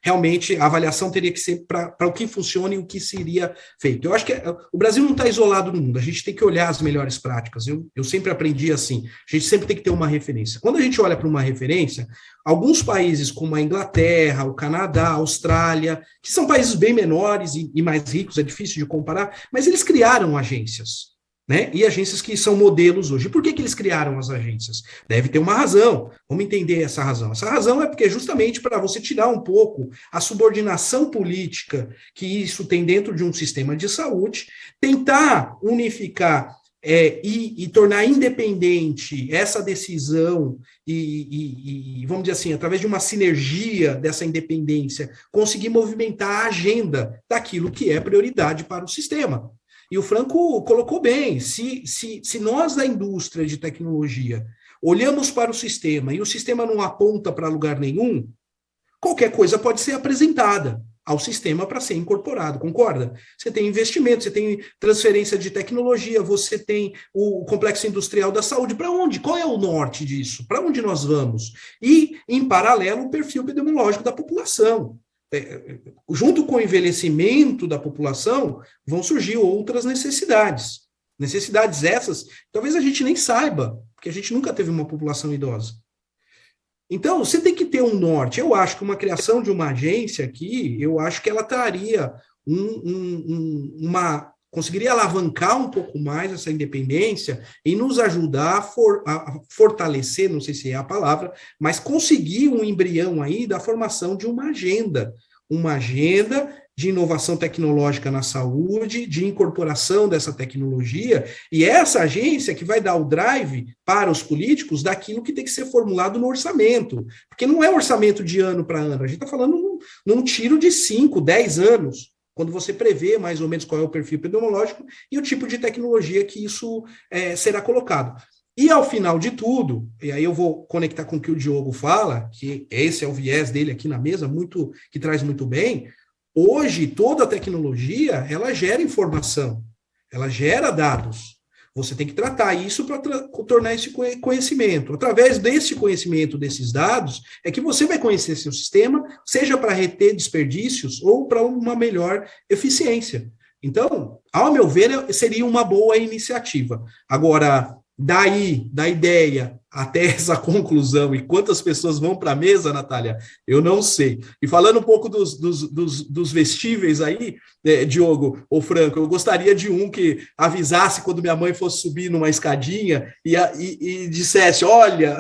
realmente, a avaliação teria que ser para o que funciona e o que seria feito. Eu acho que o Brasil não está isolado no mundo, a gente tem que olhar as melhores práticas. Eu sempre aprendi assim, a gente sempre tem que ter uma referência. Quando a gente olha para uma referência, alguns países como a Inglaterra, o Canadá, a Austrália, que são países bem menores e mais ricos, é difícil de comparar, mas eles criaram agências, né? E agências que são modelos hoje. Por que eles criaram as agências? Deve ter uma razão. Vamos entender essa razão. Essa razão é porque justamente para você tirar um pouco a subordinação política que isso tem dentro de um sistema de saúde, tentar unificar e tornar independente essa decisão e, vamos dizer assim, através de uma sinergia dessa independência, conseguir movimentar a agenda daquilo que é prioridade para o sistema. E o Franco colocou bem, se nós da indústria de tecnologia olhamos para o sistema e o sistema não aponta para lugar nenhum, qualquer coisa pode ser apresentada ao sistema para ser incorporado, concorda? Você tem investimento, você tem transferência de tecnologia, você tem o complexo industrial da saúde. Para onde? Qual é o norte disso? Para onde nós vamos? E, em paralelo, o perfil epidemiológico da população. Junto com o envelhecimento da população, vão surgir outras necessidades. Necessidades essas, talvez a gente nem saiba, porque a gente nunca teve uma população idosa. Então, você tem que ter um norte. Eu acho que uma criação de uma agência aqui, eu acho que ela traria conseguiria alavancar um pouco mais essa independência e nos ajudar a fortalecer, não sei se é a palavra, mas conseguir um embrião aí da formação de uma agenda de inovação tecnológica na saúde, de incorporação dessa tecnologia, e essa agência que vai dar o drive para os políticos daquilo que tem que ser formulado no orçamento, porque não é orçamento de ano para ano, a gente está falando num tiro de 5, 10 anos, quando você prevê mais ou menos qual é o perfil epidemiológico e o tipo de tecnologia que isso será colocado. E ao final de tudo, e aí eu vou conectar com o que o Diogo fala, que esse é o viés dele aqui na mesa, que traz muito bem. Hoje, toda a tecnologia, ela gera informação, ela gera dados. Você tem que tratar isso para tornar esse conhecimento. Através desse conhecimento, desses dados, é que você vai conhecer seu sistema, seja para reter desperdícios ou para uma melhor eficiência. Então, ao meu ver, seria uma boa iniciativa. Agora, daí, da ideia até essa conclusão, e quantas pessoas vão para a mesa, Natália, eu não sei. E falando um pouco dos vestíveis aí, Diogo ou Franco, eu gostaria de um que avisasse quando minha mãe fosse subir numa escadinha e dissesse, olha,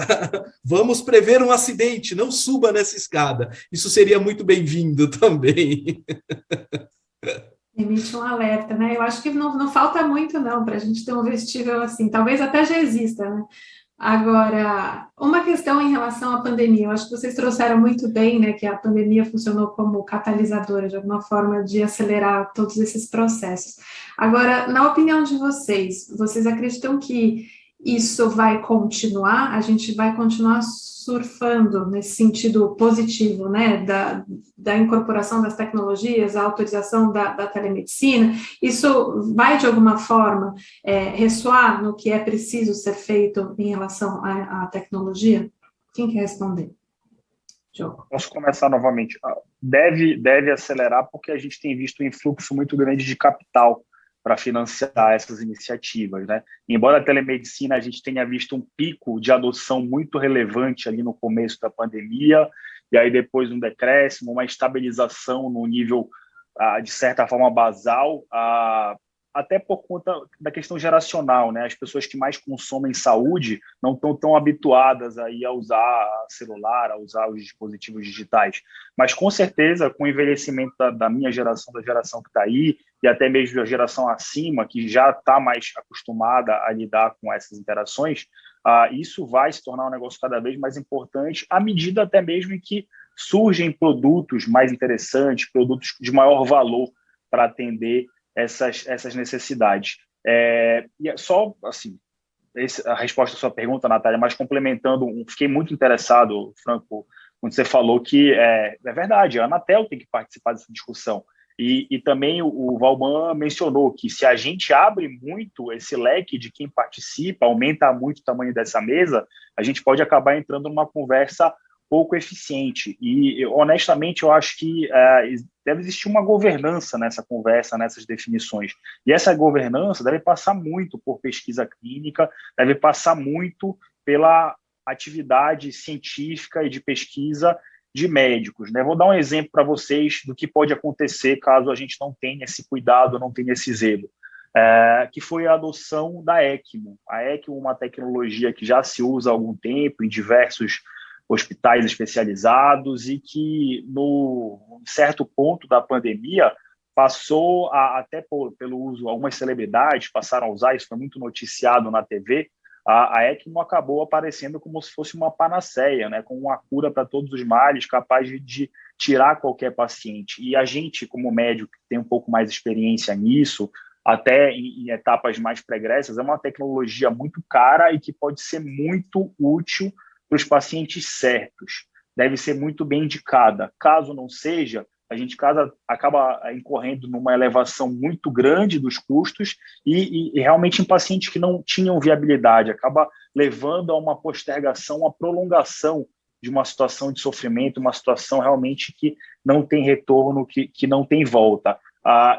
vamos prever um acidente, não suba nessa escada. Isso seria muito bem-vindo também. Emite um alerta, né? Eu acho que não falta muito, não, para a gente ter um vestível assim. Talvez até já exista, né? Agora, uma questão em relação à pandemia. Eu acho que vocês trouxeram muito bem, né? Que a pandemia funcionou como catalisadora, de alguma forma, de acelerar todos esses processos. Agora, na opinião de vocês acreditam que isso vai continuar? A gente vai continuar surfando nesse sentido positivo, né, da incorporação das tecnologias, a autorização da telemedicina? Isso vai, de alguma forma, ressoar no que é preciso ser feito em relação à tecnologia? Quem quer responder? Diogo. Posso começar novamente. Deve acelerar porque a gente tem visto um influxo muito grande de capital para financiar essas iniciativas, né? Embora a telemedicina a gente tenha visto um pico de adoção muito relevante ali no começo da pandemia, e aí depois um decréscimo, uma estabilização no nível, de certa forma, basal, até por conta da questão geracional, né? As pessoas que mais consomem saúde não estão tão habituadas aí a usar celular, a usar os dispositivos digitais. Mas, com certeza, com o envelhecimento da minha geração, da geração que está aí, e até mesmo da geração acima, que já está mais acostumada a lidar com essas interações, isso vai se tornar um negócio cada vez mais importante, à medida até mesmo em que surgem produtos mais interessantes, produtos de maior valor para atender essas necessidades. E só, assim, a resposta à sua pergunta, Natália, mas complementando, fiquei muito interessado, Franco, quando você falou que é verdade, a Anatel tem que participar dessa discussão. E também o Valban mencionou que se a gente abre muito esse leque de quem participa, aumenta muito o tamanho dessa mesa, a gente pode acabar entrando numa conversa pouco eficiente. E, honestamente, eu acho que deve existir uma governança nessa conversa, nessas definições. E essa governança deve passar muito por pesquisa clínica, deve passar muito pela atividade científica e de pesquisa de médicos, né? Vou dar um exemplo para vocês do que pode acontecer caso a gente não tenha esse cuidado, não tenha esse zelo, que foi a adoção da ECMO. A ECMO é uma tecnologia que já se usa há algum tempo em diversos hospitais especializados e que, no certo ponto da pandemia, passou até pelo uso, algumas celebridades passaram a usar, isso foi muito noticiado na TV, a ECMO acabou aparecendo como se fosse uma panaceia, né, com uma cura para todos os males, capaz de tirar qualquer paciente. E a gente, como médico, que tem um pouco mais de experiência nisso, até em etapas mais pregressas, é uma tecnologia muito cara e que pode ser muito útil para os pacientes certos. Deve ser muito bem indicada. Caso não seja, a gente acaba incorrendo numa elevação muito grande dos custos e realmente em pacientes que não tinham viabilidade, acaba levando a uma postergação, uma prolongação de uma situação de sofrimento, uma situação realmente que não tem retorno, que não tem volta.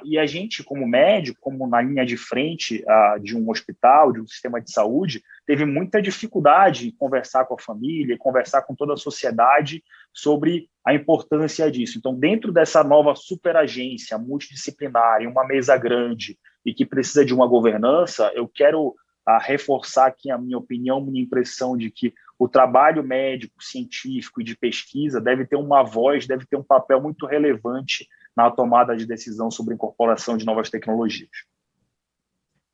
E a gente, como médico, como na linha de frente de um hospital, de um sistema de saúde, teve muita dificuldade em conversar com a família, conversar com toda a sociedade sobre a importância disso. Então, dentro dessa nova superagência multidisciplinar, em uma mesa grande e que precisa de uma governança, eu quero reforçar aqui a minha opinião, minha impressão de que o trabalho médico, científico e de pesquisa deve ter uma voz, deve ter um papel muito relevante na tomada de decisão sobre a incorporação de novas tecnologias.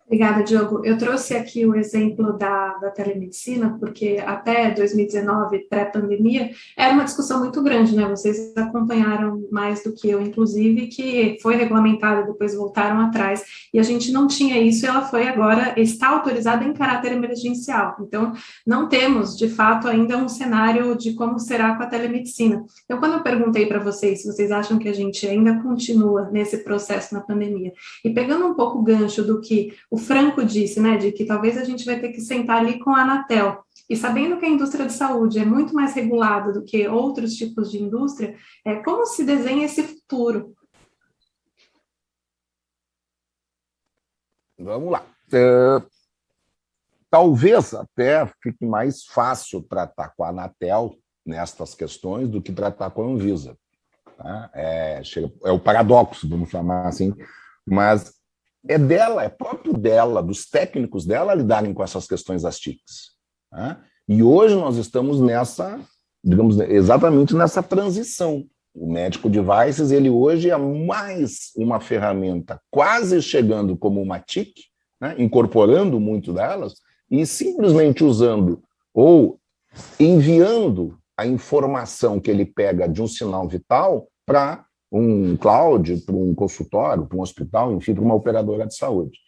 Obrigada, Diogo. Eu trouxe aqui o exemplo da telemedicina, porque até 2019, pré-pandemia, era uma discussão muito grande, né? Vocês acompanharam mais do que eu, inclusive, que foi regulamentada, depois voltaram atrás, e a gente não tinha isso, e ela está autorizada em caráter emergencial. Então, não temos, de fato, ainda um cenário de como será com a telemedicina. Então, quando eu perguntei para vocês se vocês acham que a gente ainda continua nesse processo na pandemia, e pegando um pouco o gancho do que o Franco disse, né, de que talvez a gente vai ter que sentar ali com a Anatel, e sabendo que a indústria de saúde é muito mais regulada do que outros tipos de indústria, como se desenha esse futuro? Vamos lá. Talvez até fique mais fácil tratar com a Anatel nestas questões do que tratar com a Anvisa. Tá? É o paradoxo, vamos chamar assim, mas é dela, é próprio dela, dos técnicos dela lidarem com essas questões das TICs. Tá? E hoje nós estamos exatamente nessa transição. O Medical Devices, ele hoje é mais uma ferramenta quase chegando como uma TIC, né, incorporando muito delas, e simplesmente usando ou enviando a informação que ele pega de um sinal vital para um cloud, para um consultório, para um hospital, enfim, para uma operadora de saúde.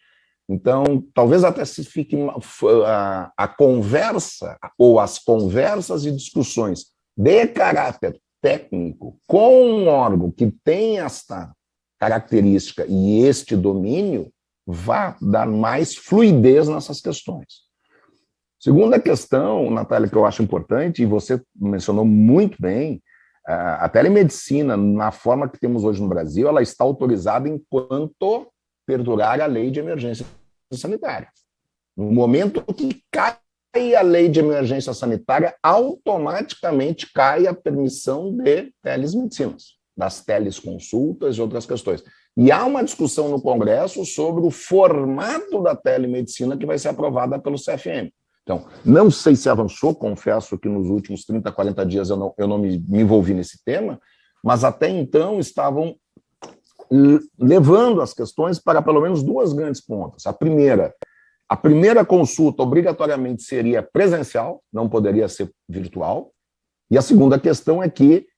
Então, talvez até se fique a conversa ou as conversas e discussões de caráter técnico com um órgão que tem esta característica e este domínio vá dar mais fluidez nessas questões. Segunda questão, Natália, que eu acho importante, e você mencionou muito bem, a telemedicina, na forma que temos hoje no Brasil, ela está autorizada enquanto perdurar a lei de emergência sanitária. No momento que cai a lei de emergência sanitária, automaticamente cai a permissão de telemedicinas, das teleconsultas e outras questões. E há uma discussão no Congresso sobre o formato da telemedicina que vai ser aprovada pelo CFM. Então, não sei se avançou, confesso que nos últimos 30, 40 dias eu não me envolvi nesse tema, mas até então estavam levando as questões para pelo menos duas grandes pontas. A primeira consulta obrigatoriamente seria presencial, não poderia ser virtual, e a segunda questão é que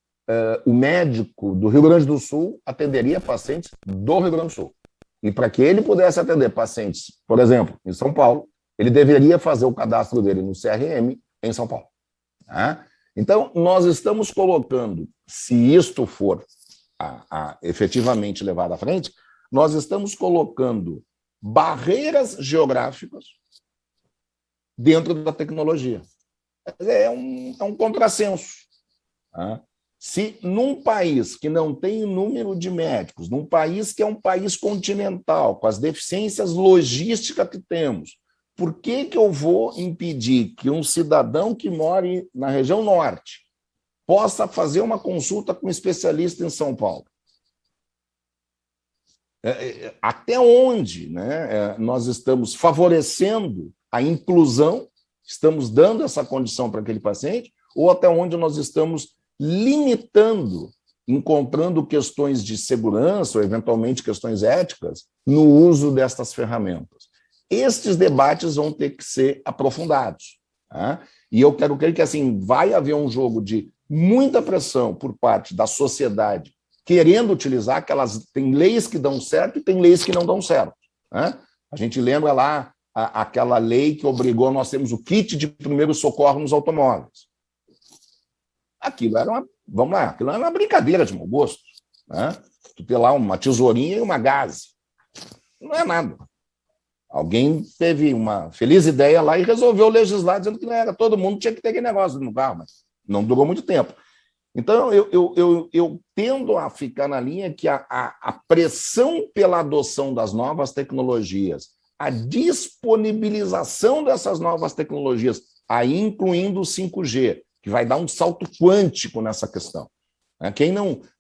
o médico do Rio Grande do Sul atenderia pacientes do Rio Grande do Sul. E para que ele pudesse atender pacientes, por exemplo, em São Paulo, ele deveria fazer o cadastro dele no CRM em São Paulo. Tá? Então, nós estamos colocando, se isto for efetivamente levado à frente, nós estamos colocando barreiras geográficas dentro da tecnologia. É um contrassenso. Tá? Se num país que não tem número de médicos, num país que é um país continental, com as deficiências logísticas que temos, por que eu vou impedir que um cidadão que mora na região norte possa fazer uma consulta com um especialista em São Paulo? Até onde, né, nós estamos favorecendo a inclusão, estamos dando essa condição para aquele paciente, ou até onde nós estamos limitando encontrando questões de segurança ou, eventualmente, questões éticas no uso destas ferramentas. Estes debates vão ter que ser aprofundados. Tá? E eu quero crer que assim, vai haver um jogo de muita pressão por parte da sociedade querendo utilizar, que elas têm leis que dão certo e tem leis que não dão certo. Né? A gente lembra lá aquela lei que obrigou, nós temos o kit de primeiro socorro nos automóveis. Aquilo era aquilo era uma brincadeira de mau gosto. Né? Tu ter lá uma tesourinha e uma gaze. Não é nada. Alguém teve uma feliz ideia lá e resolveu legislar dizendo que não era, todo mundo tinha que ter aquele negócio no carro, mas não durou muito tempo. Então, eu tendo a ficar na linha que a pressão pela adoção das novas tecnologias, a disponibilização dessas novas tecnologias, aí incluindo o 5G, que vai dar um salto quântico nessa questão.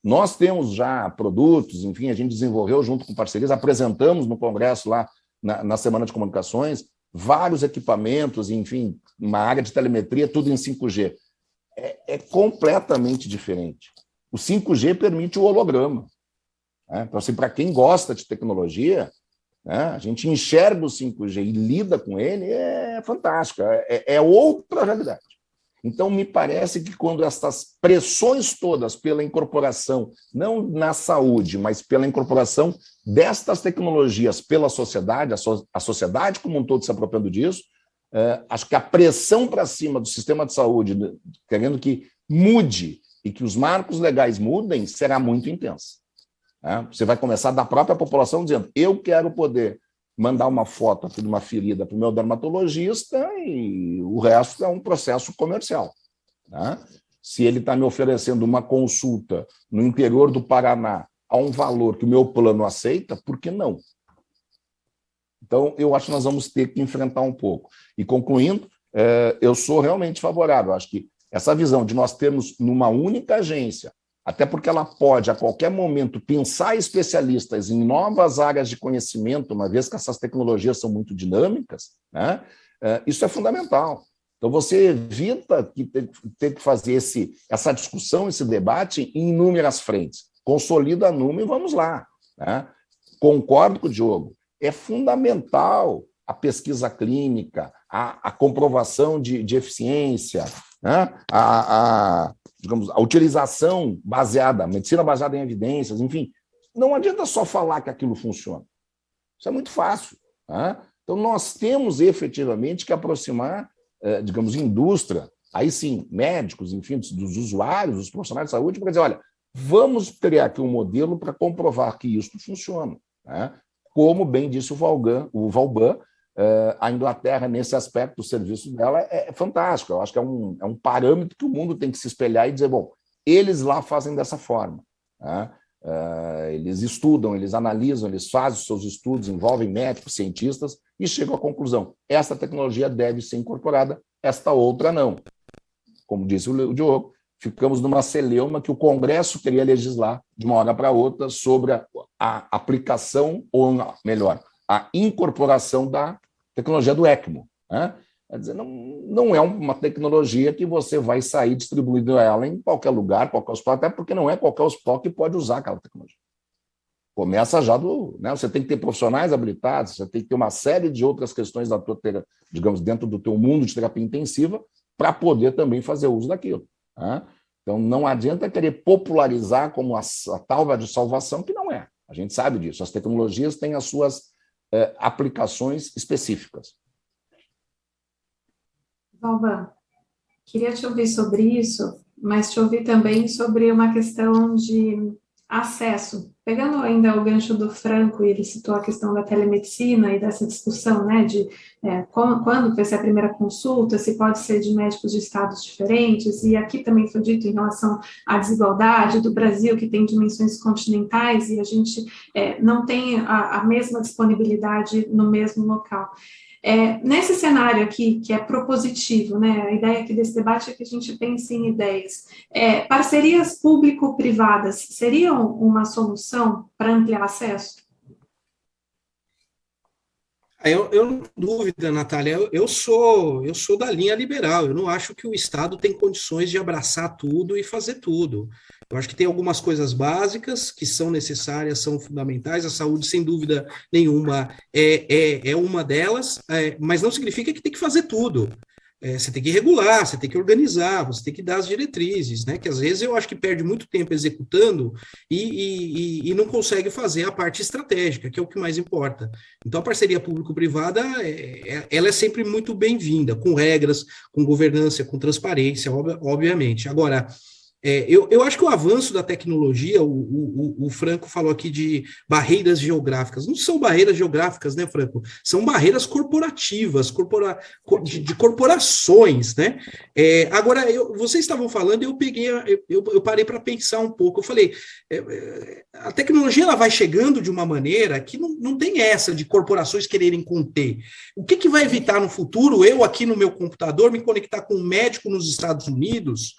Nós temos já produtos, enfim, a gente desenvolveu junto com parcerias, apresentamos no Congresso lá, na Semana de Comunicações, vários equipamentos, enfim, uma área de telemetria, tudo em 5G. É completamente diferente. O 5G permite o holograma. Né? Então, assim, para quem gosta de tecnologia, né, a gente enxerga o 5G e lida com ele, é fantástico, é outra realidade. Então, me parece que quando essas pressões todas pela incorporação, não na saúde, mas pela incorporação destas tecnologias pela sociedade, a sociedade como um todo se apropriando disso, acho que a pressão para cima do sistema de saúde, querendo que mude e que os marcos legais mudem, será muito intensa. Você vai começar da própria população dizendo, eu quero poder mandar uma foto aqui de uma ferida para o meu dermatologista e o resto é um processo comercial. Né? Se ele está me oferecendo uma consulta no interior do Paraná a um valor que o meu plano aceita, por que não? Então, eu acho que nós vamos ter que enfrentar um pouco. E concluindo, eu sou realmente favorável. Acho que essa visão de nós termos numa única agência, até porque ela pode, a qualquer momento, pensar especialistas em novas áreas de conhecimento, uma vez que essas tecnologias são muito dinâmicas, né? Isso é fundamental. Então, você evita ter que fazer essa discussão, esse debate em inúmeras frentes. Consolida a Numa e vamos lá. Né? Concordo com o Diogo. É fundamental a pesquisa clínica, a comprovação de eficiência, né? Digamos, a utilização baseada, a medicina baseada em evidências, enfim. Não adianta só falar que aquilo funciona. Isso é muito fácil. Né? Então, nós temos efetivamente que aproximar, digamos, indústria, aí sim, médicos, enfim, dos usuários, dos profissionais de saúde, para dizer, olha, vamos criar aqui um modelo para comprovar que isso funciona. Né? Como bem disse o Valban, a Inglaterra, nesse aspecto, o serviço dela é fantástico. Eu acho que é um parâmetro que o mundo tem que se espelhar e dizer, bom, eles lá fazem dessa forma. Né? Eles estudam, eles analisam, eles fazem os seus estudos, envolvem médicos, cientistas e chegam à conclusão, essa tecnologia deve ser incorporada, esta outra não. Como disse o Diogo, ficamos numa celeuma que o Congresso queria legislar de uma hora para outra sobre a aplicação, ou melhor, a incorporação da tecnologia do ECMO. Né? Quer dizer, não é uma tecnologia que você vai sair distribuindo ela em qualquer lugar, qualquer hospital, até porque não é qualquer hospital que pode usar aquela tecnologia. Começa já né? Você tem que ter profissionais habilitados, você tem que ter uma série de outras questões da tua, digamos, dentro do teu mundo de terapia intensiva para poder também fazer uso daquilo. Né? Então, não adianta querer popularizar como a tábua de salvação, que não é. A gente sabe disso. As tecnologias têm as suas aplicações específicas. Valban, queria te ouvir sobre isso, mas te ouvir também sobre uma questão de acesso. Pegando ainda o gancho do Franco, ele citou a questão da telemedicina e dessa discussão, né, de quando vai ser a primeira consulta, se pode ser de médicos de estados diferentes, e aqui também foi dito em relação à desigualdade do Brasil, que tem dimensões continentais, e a gente não tem a mesma disponibilidade no mesmo local. Nesse cenário aqui, que é propositivo, né, a ideia aqui desse debate é que a gente pense em ideias. Parcerias público-privadas seriam uma solução para ampliar acesso? Eu não tenho dúvida, Natália, eu sou da linha liberal, eu não acho que o Estado tem condições de abraçar tudo e fazer tudo. Eu acho que tem algumas coisas básicas que são necessárias, são fundamentais. A saúde, sem dúvida nenhuma, é uma delas, mas não significa que tem que fazer tudo. Você tem que regular, você tem que organizar, você tem que dar as diretrizes, né? Que às vezes eu acho que perde muito tempo executando e não consegue fazer a parte estratégica, que é o que mais importa. Então, a parceria público-privada, ela é sempre muito bem-vinda, com regras, com governança, com transparência, obviamente. Agora, eu acho que o avanço da tecnologia, o Franco falou aqui de barreiras geográficas. Não são barreiras geográficas, né, Franco? São barreiras corporativas, de corporações, né? Agora, vocês estavam falando, eu parei para pensar um pouco. Eu falei, a tecnologia ela vai chegando de uma maneira que não tem essa de corporações quererem conter. O que vai evitar no futuro, eu aqui no meu computador, me conectar com um médico nos Estados Unidos,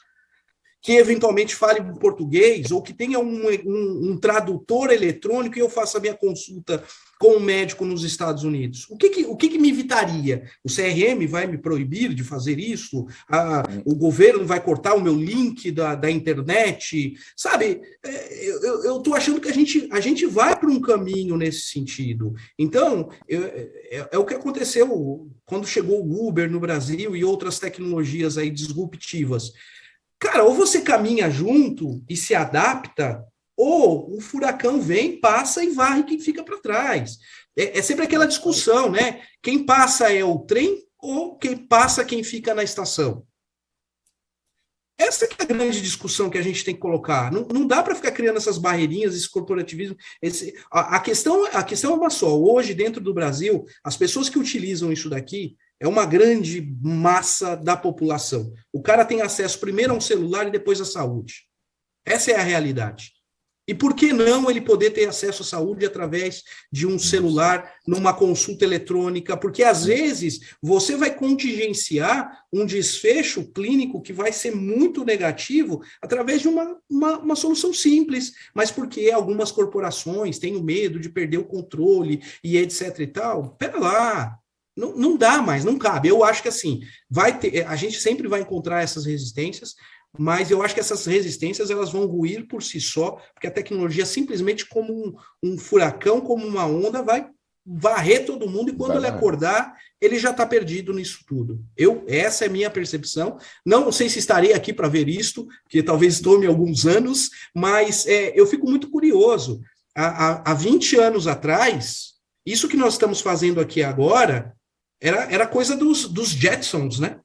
que eventualmente fale português, ou que tenha um tradutor eletrônico e eu faça a minha consulta com um médico nos Estados Unidos? O que me evitaria? O CRM vai me proibir de fazer isso? O governo vai cortar o meu link da internet? Sabe, eu estou achando que a gente vai para um caminho nesse sentido. Então, é o que aconteceu quando chegou o Uber no Brasil e outras tecnologias aí disruptivas. Cara, ou você caminha junto e se adapta, ou o furacão vem, passa e varre quem fica para trás. É sempre aquela discussão, né? Quem passa é o trem ou quem passa quem fica na estação? Essa que é a grande discussão que a gente tem que colocar. Não dá para ficar criando essas barreirinhas, esse corporativismo. A questão é uma só. Hoje, dentro do Brasil, as pessoas que utilizam isso daqui é uma grande massa da população. O cara tem acesso primeiro a um celular e depois à saúde. Essa é a realidade. E por que não ele poder ter acesso à saúde através de um celular, numa consulta eletrônica? Porque, às vezes, você vai contingenciar um desfecho clínico que vai ser muito negativo através de uma solução simples, mas porque algumas corporações têm o medo de perder o controle e etc. e tal. Pera lá. Não dá mais, não cabe. Eu acho que assim, a gente sempre vai encontrar essas resistências, mas eu acho que essas resistências elas vão ruir por si só, porque a tecnologia simplesmente como um furacão, como uma onda, vai varrer todo mundo e quando ele acordar, ele já está perdido nisso tudo. Essa é a minha percepção. Não sei se estarei aqui para ver isto, porque talvez tome alguns anos, mas eu fico muito curioso. Há 20 anos atrás, isso que nós estamos fazendo aqui agora era coisa dos Jetsons, né?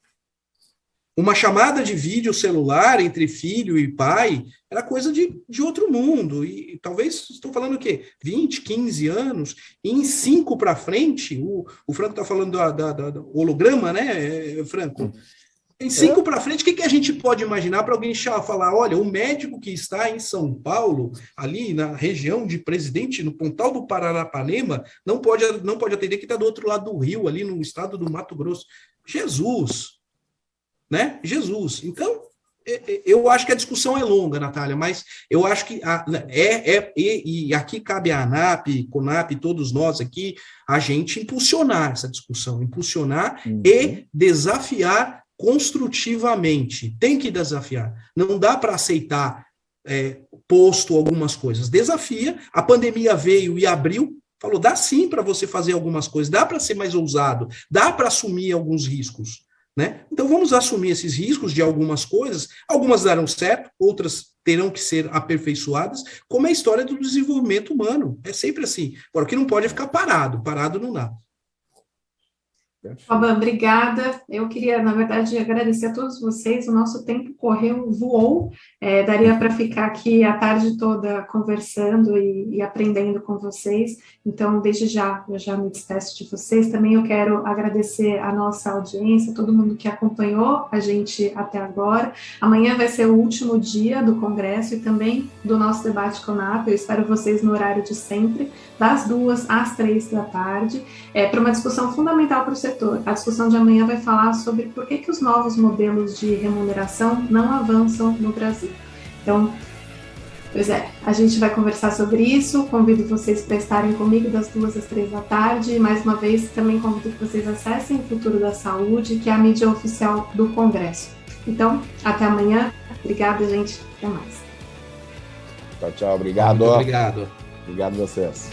Uma chamada de vídeo celular entre filho e pai era coisa de outro mundo. E talvez, estou falando o quê? 20, 15 anos, e em 5 para frente, o Franco está falando do holograma, né, Franco? Em 5 para frente, o que a gente pode imaginar para alguém falar, olha, o médico que está em São Paulo, ali na região de Presidente, no Pontal do Paranapanema, não pode atender que está do outro lado do rio, ali no estado do Mato Grosso. Jesus, né? Jesus. Então, eu acho que a discussão é longa, Natália, mas eu acho que e aqui cabe a ANAP, CONAP, todos nós aqui, a gente impulsionar essa discussão, e desafiar construtivamente. Tem que desafiar. Não dá para aceitar posto algumas coisas. Desafia. A pandemia veio e abriu, falou, dá sim para você fazer algumas coisas, dá para ser mais ousado, dá para assumir alguns riscos. Né? Então vamos assumir esses riscos de algumas coisas, algumas darão certo, outras terão que ser aperfeiçoadas, como é a história do desenvolvimento humano. É sempre assim. Agora, o que não pode é ficar parado não dá. Alban, obrigada. Eu queria, na verdade, agradecer a todos vocês. O nosso tempo voou. Daria para ficar aqui a tarde toda conversando e aprendendo com vocês. Então, desde já, eu já me despeço de vocês. Também eu quero agradecer a nossa audiência, todo mundo que acompanhou a gente até agora. Amanhã vai ser o último dia do Congresso e também do nosso debate CONAP. Eu espero vocês no horário de sempre, das 2 às 3 da tarde, para uma discussão fundamental para o setor. A discussão de amanhã vai falar sobre por que os novos modelos de remuneração não avançam no Brasil. Então, a gente vai conversar sobre isso. Convido vocês para estarem comigo das 2 às 3 da tarde. Mais uma vez, também convido que vocês acessem o Futuro da Saúde, que é a mídia oficial do Congresso. Então, até amanhã. Obrigada, gente. Até mais. Tchau, tchau. Obrigado. Muito obrigado. Obrigado a vocês.